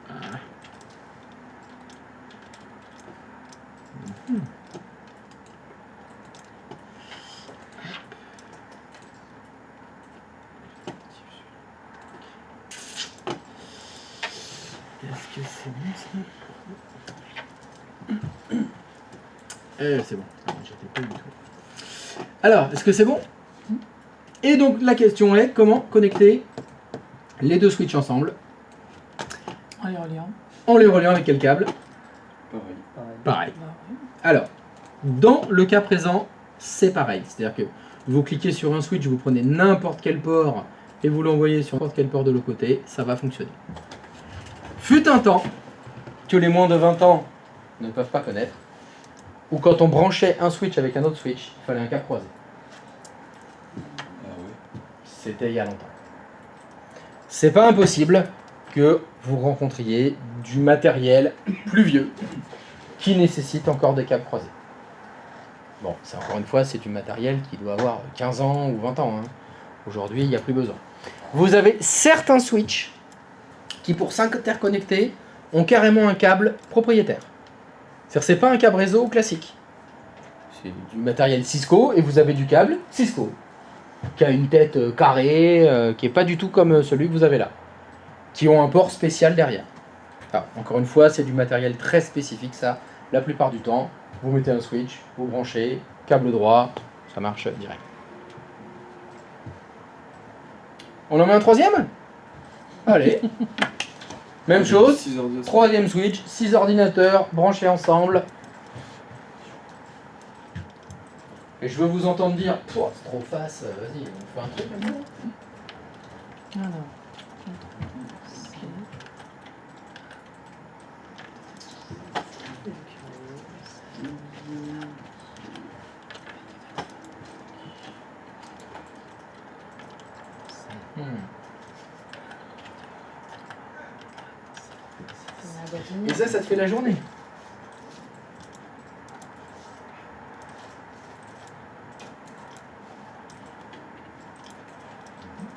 Ah. Mhm. Est-ce que c'est bon ça? C'est bon. Ah, j'étais pas du tout. Alors, est-ce que c'est bon? Et donc la question est comment connecter les deux switches ensemble En les reliant. en les reliant avec quel câble? Pareil. Pareil. Bah, oui. Alors, dans le cas présent, c'est pareil. C'est-à-dire que vous cliquez sur un switch, vous prenez n'importe quel port et vous l'envoyez sur n'importe quel port de l'autre côté, ça va fonctionner. Fut un temps que les moins de 20 ans ne peuvent pas connaître, où quand on branchait un switch avec un autre switch, il fallait un câble croisé. Ah ouais. C'était il y a longtemps. C'est pas impossible que vous rencontriez du matériel plus vieux qui nécessite encore des câbles croisés. Bon, c'est encore une fois, c'est du matériel qui doit avoir 15 ans ou 20 ans. Hein. Aujourd'hui, il n'y a plus besoin. Vous avez certains switches qui, pour s'interconnecter, ont carrément un câble propriétaire. C'est-à-dire, c'est pas un câble réseau classique. C'est du matériel Cisco et vous avez du câble Cisco qui a une tête carrée, qui est pas du tout comme celui que vous avez là, qui ont un port spécial derrière. Alors, encore une fois, c'est du matériel très spécifique, ça. La plupart du temps, vous mettez un switch, vous branchez, câble droit, ça marche direct. On en met un troisième? Allez. Même chose, 6 heures de troisième switch, 6 ordinateurs branchés ensemble. Et je veux vous entendre dire, oh, c'est trop face, vas-y, on fait un truc comme ça. Alors. Et ça te fait la journée.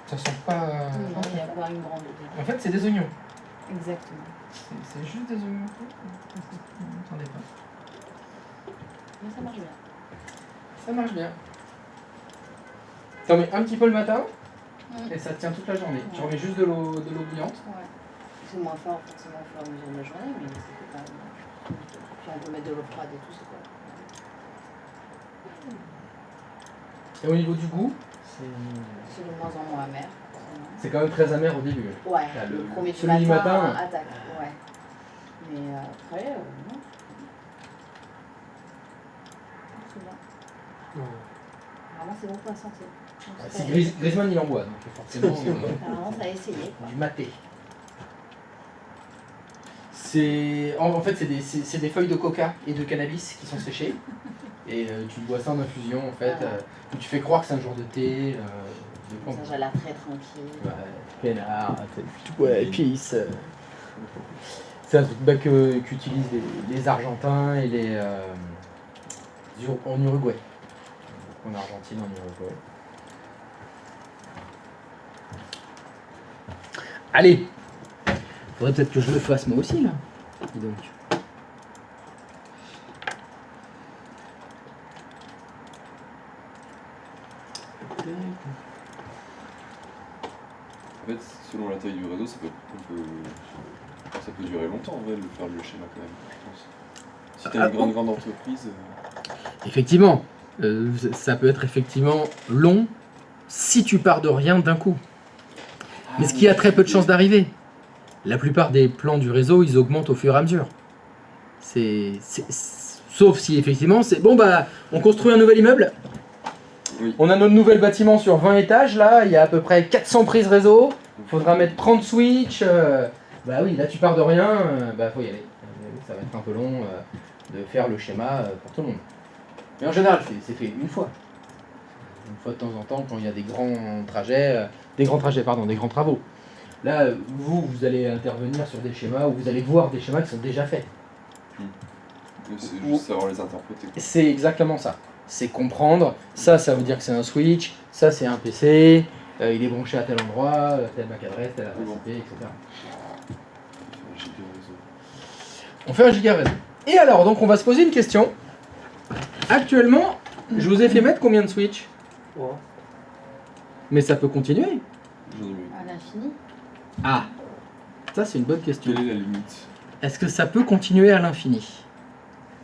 Ça sent pas. Non, il y a pas une grande. En fait, c'est des oignons. Exactement. C'est juste des oignons. Attendez pas. Mais ça marche bien. Ça marche bien. T'en mets un petit peu le matin et ça tient toute la journée. Tu remets juste de l'eau bouillante. Ouais. C'est moins fort forcément au fur et à mesure de la journée, mais c'est pas. Puis on peut mettre de l'eau froide et tout, c'est pas. Et au niveau du goût, C'est de moins en moins amer. C'est quand même très amer au début. Ouais, Là, le premier du celui du matin, matin. attaque. Ouais. Mais après, non. C'est bon. Non. Vraiment, c'est bon pour la santé. Donc, Si ça- Griezmann il en boit, donc forcément Apparemment, ça a essayé. Quoi. du maté. En fait, c'est des feuilles de coca et de cannabis qui sont séchées. Et tu bois ça en infusion, en fait. Où tu fais croire que c'est un jour de thé. Ça, j'ai l'air très tranquille. Ouais, peinard, ouais, épices. C'est un truc qu'utilisent les Argentins et en Uruguay. En Argentine, en Uruguay. Allez! Faudrait peut-être que je le fasse moi aussi, là. Dis donc. En fait, selon la taille du réseau, ça peut durer longtemps en vrai de faire le schéma quand même, je pense. Si t'as une grande entreprise. Effectivement, ça peut être effectivement long si tu pars de rien d'un coup. Mais ce qui a très peu de chances d'arriver. La plupart des plans du réseau, ils augmentent au fur et à mesure. Sauf si effectivement, c'est bon bah, on construit un nouvel immeuble. Oui. On a notre nouvel bâtiment sur 20 étages, là, il y a à peu près 400 prises réseau. Il faudra mettre 30 switches. Bah oui, là tu pars de rien, bah faut y aller. Ça va être un peu long de faire le schéma pour tout le monde. Mais en général, c'est fait une fois. Une fois de temps en temps, quand il y a des grands travaux. Là, vous allez intervenir sur des schémas où vous allez voir des schémas qui sont déjà faits. C'est juste savoir les interpréter. C'est exactement ça. C'est comprendre, ça veut dire que c'est un switch, ça c'est un PC, il est branché à tel endroit, telle MAC adresse, telle adresse IP, etc. On fait un giga réseau. Et alors, donc on va se poser une question. Actuellement, je vous ai fait mettre combien de switch? Ouais. Mais ça peut continuer. J'en ai mis. À l'infini. Ah, ça c'est une bonne question. Quelle est la limite? Est-ce que ça peut continuer à l'infini?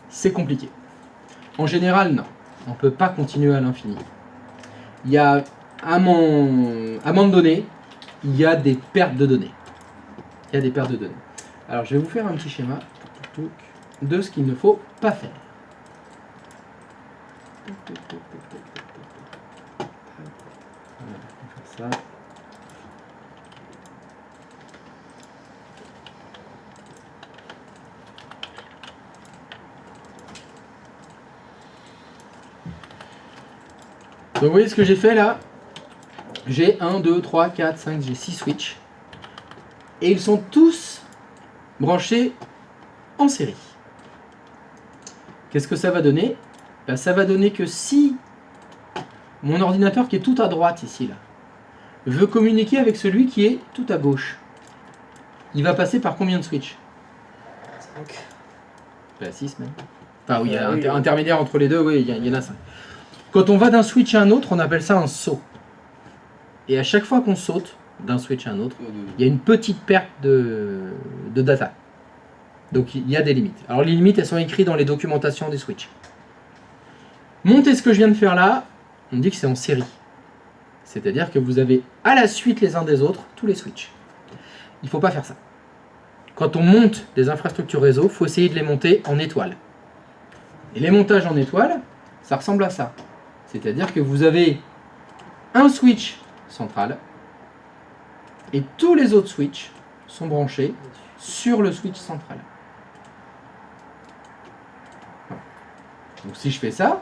C'est compliqué. En général, non. On ne peut pas continuer à l'infini. Il y a, à un moment donné, il y a des pertes de données. Il y a des pertes de données. Alors, je vais vous faire un petit schéma de ce qu'il ne faut pas faire. Voilà, on va faire ça. Donc vous voyez ce que j'ai fait là? J'ai 1, 2, 3, 4, 5, j'ai 6 switches. Et ils sont tous branchés en série. Qu'est-ce que ça va donner? Ben, ça va donner que si mon ordinateur qui est tout à droite ici là, veut communiquer avec celui qui est tout à gauche, il va passer par combien de switches? 5. Ben, 6 même. Enfin oui, il y a Oui. intermédiaire entre les deux, oui, il y en a 5. Quand on va d'un switch à un autre, on appelle ça un saut. Et à chaque fois qu'on saute d'un switch à un autre, il y a une petite perte de data. Donc il y a des limites. Alors les limites, elles sont écrites dans les documentations des switches. Monter ce que je viens de faire là, on dit que c'est en série. C'est-à-dire que vous avez à la suite les uns des autres tous les switches. Il ne faut pas faire ça. Quand on monte des infrastructures réseau, il faut essayer de les monter en étoile. Et les montages en étoile, ça ressemble à ça. C'est-à-dire que vous avez un switch central et tous les autres switches sont branchés sur le switch central. Voilà. Donc si je fais ça,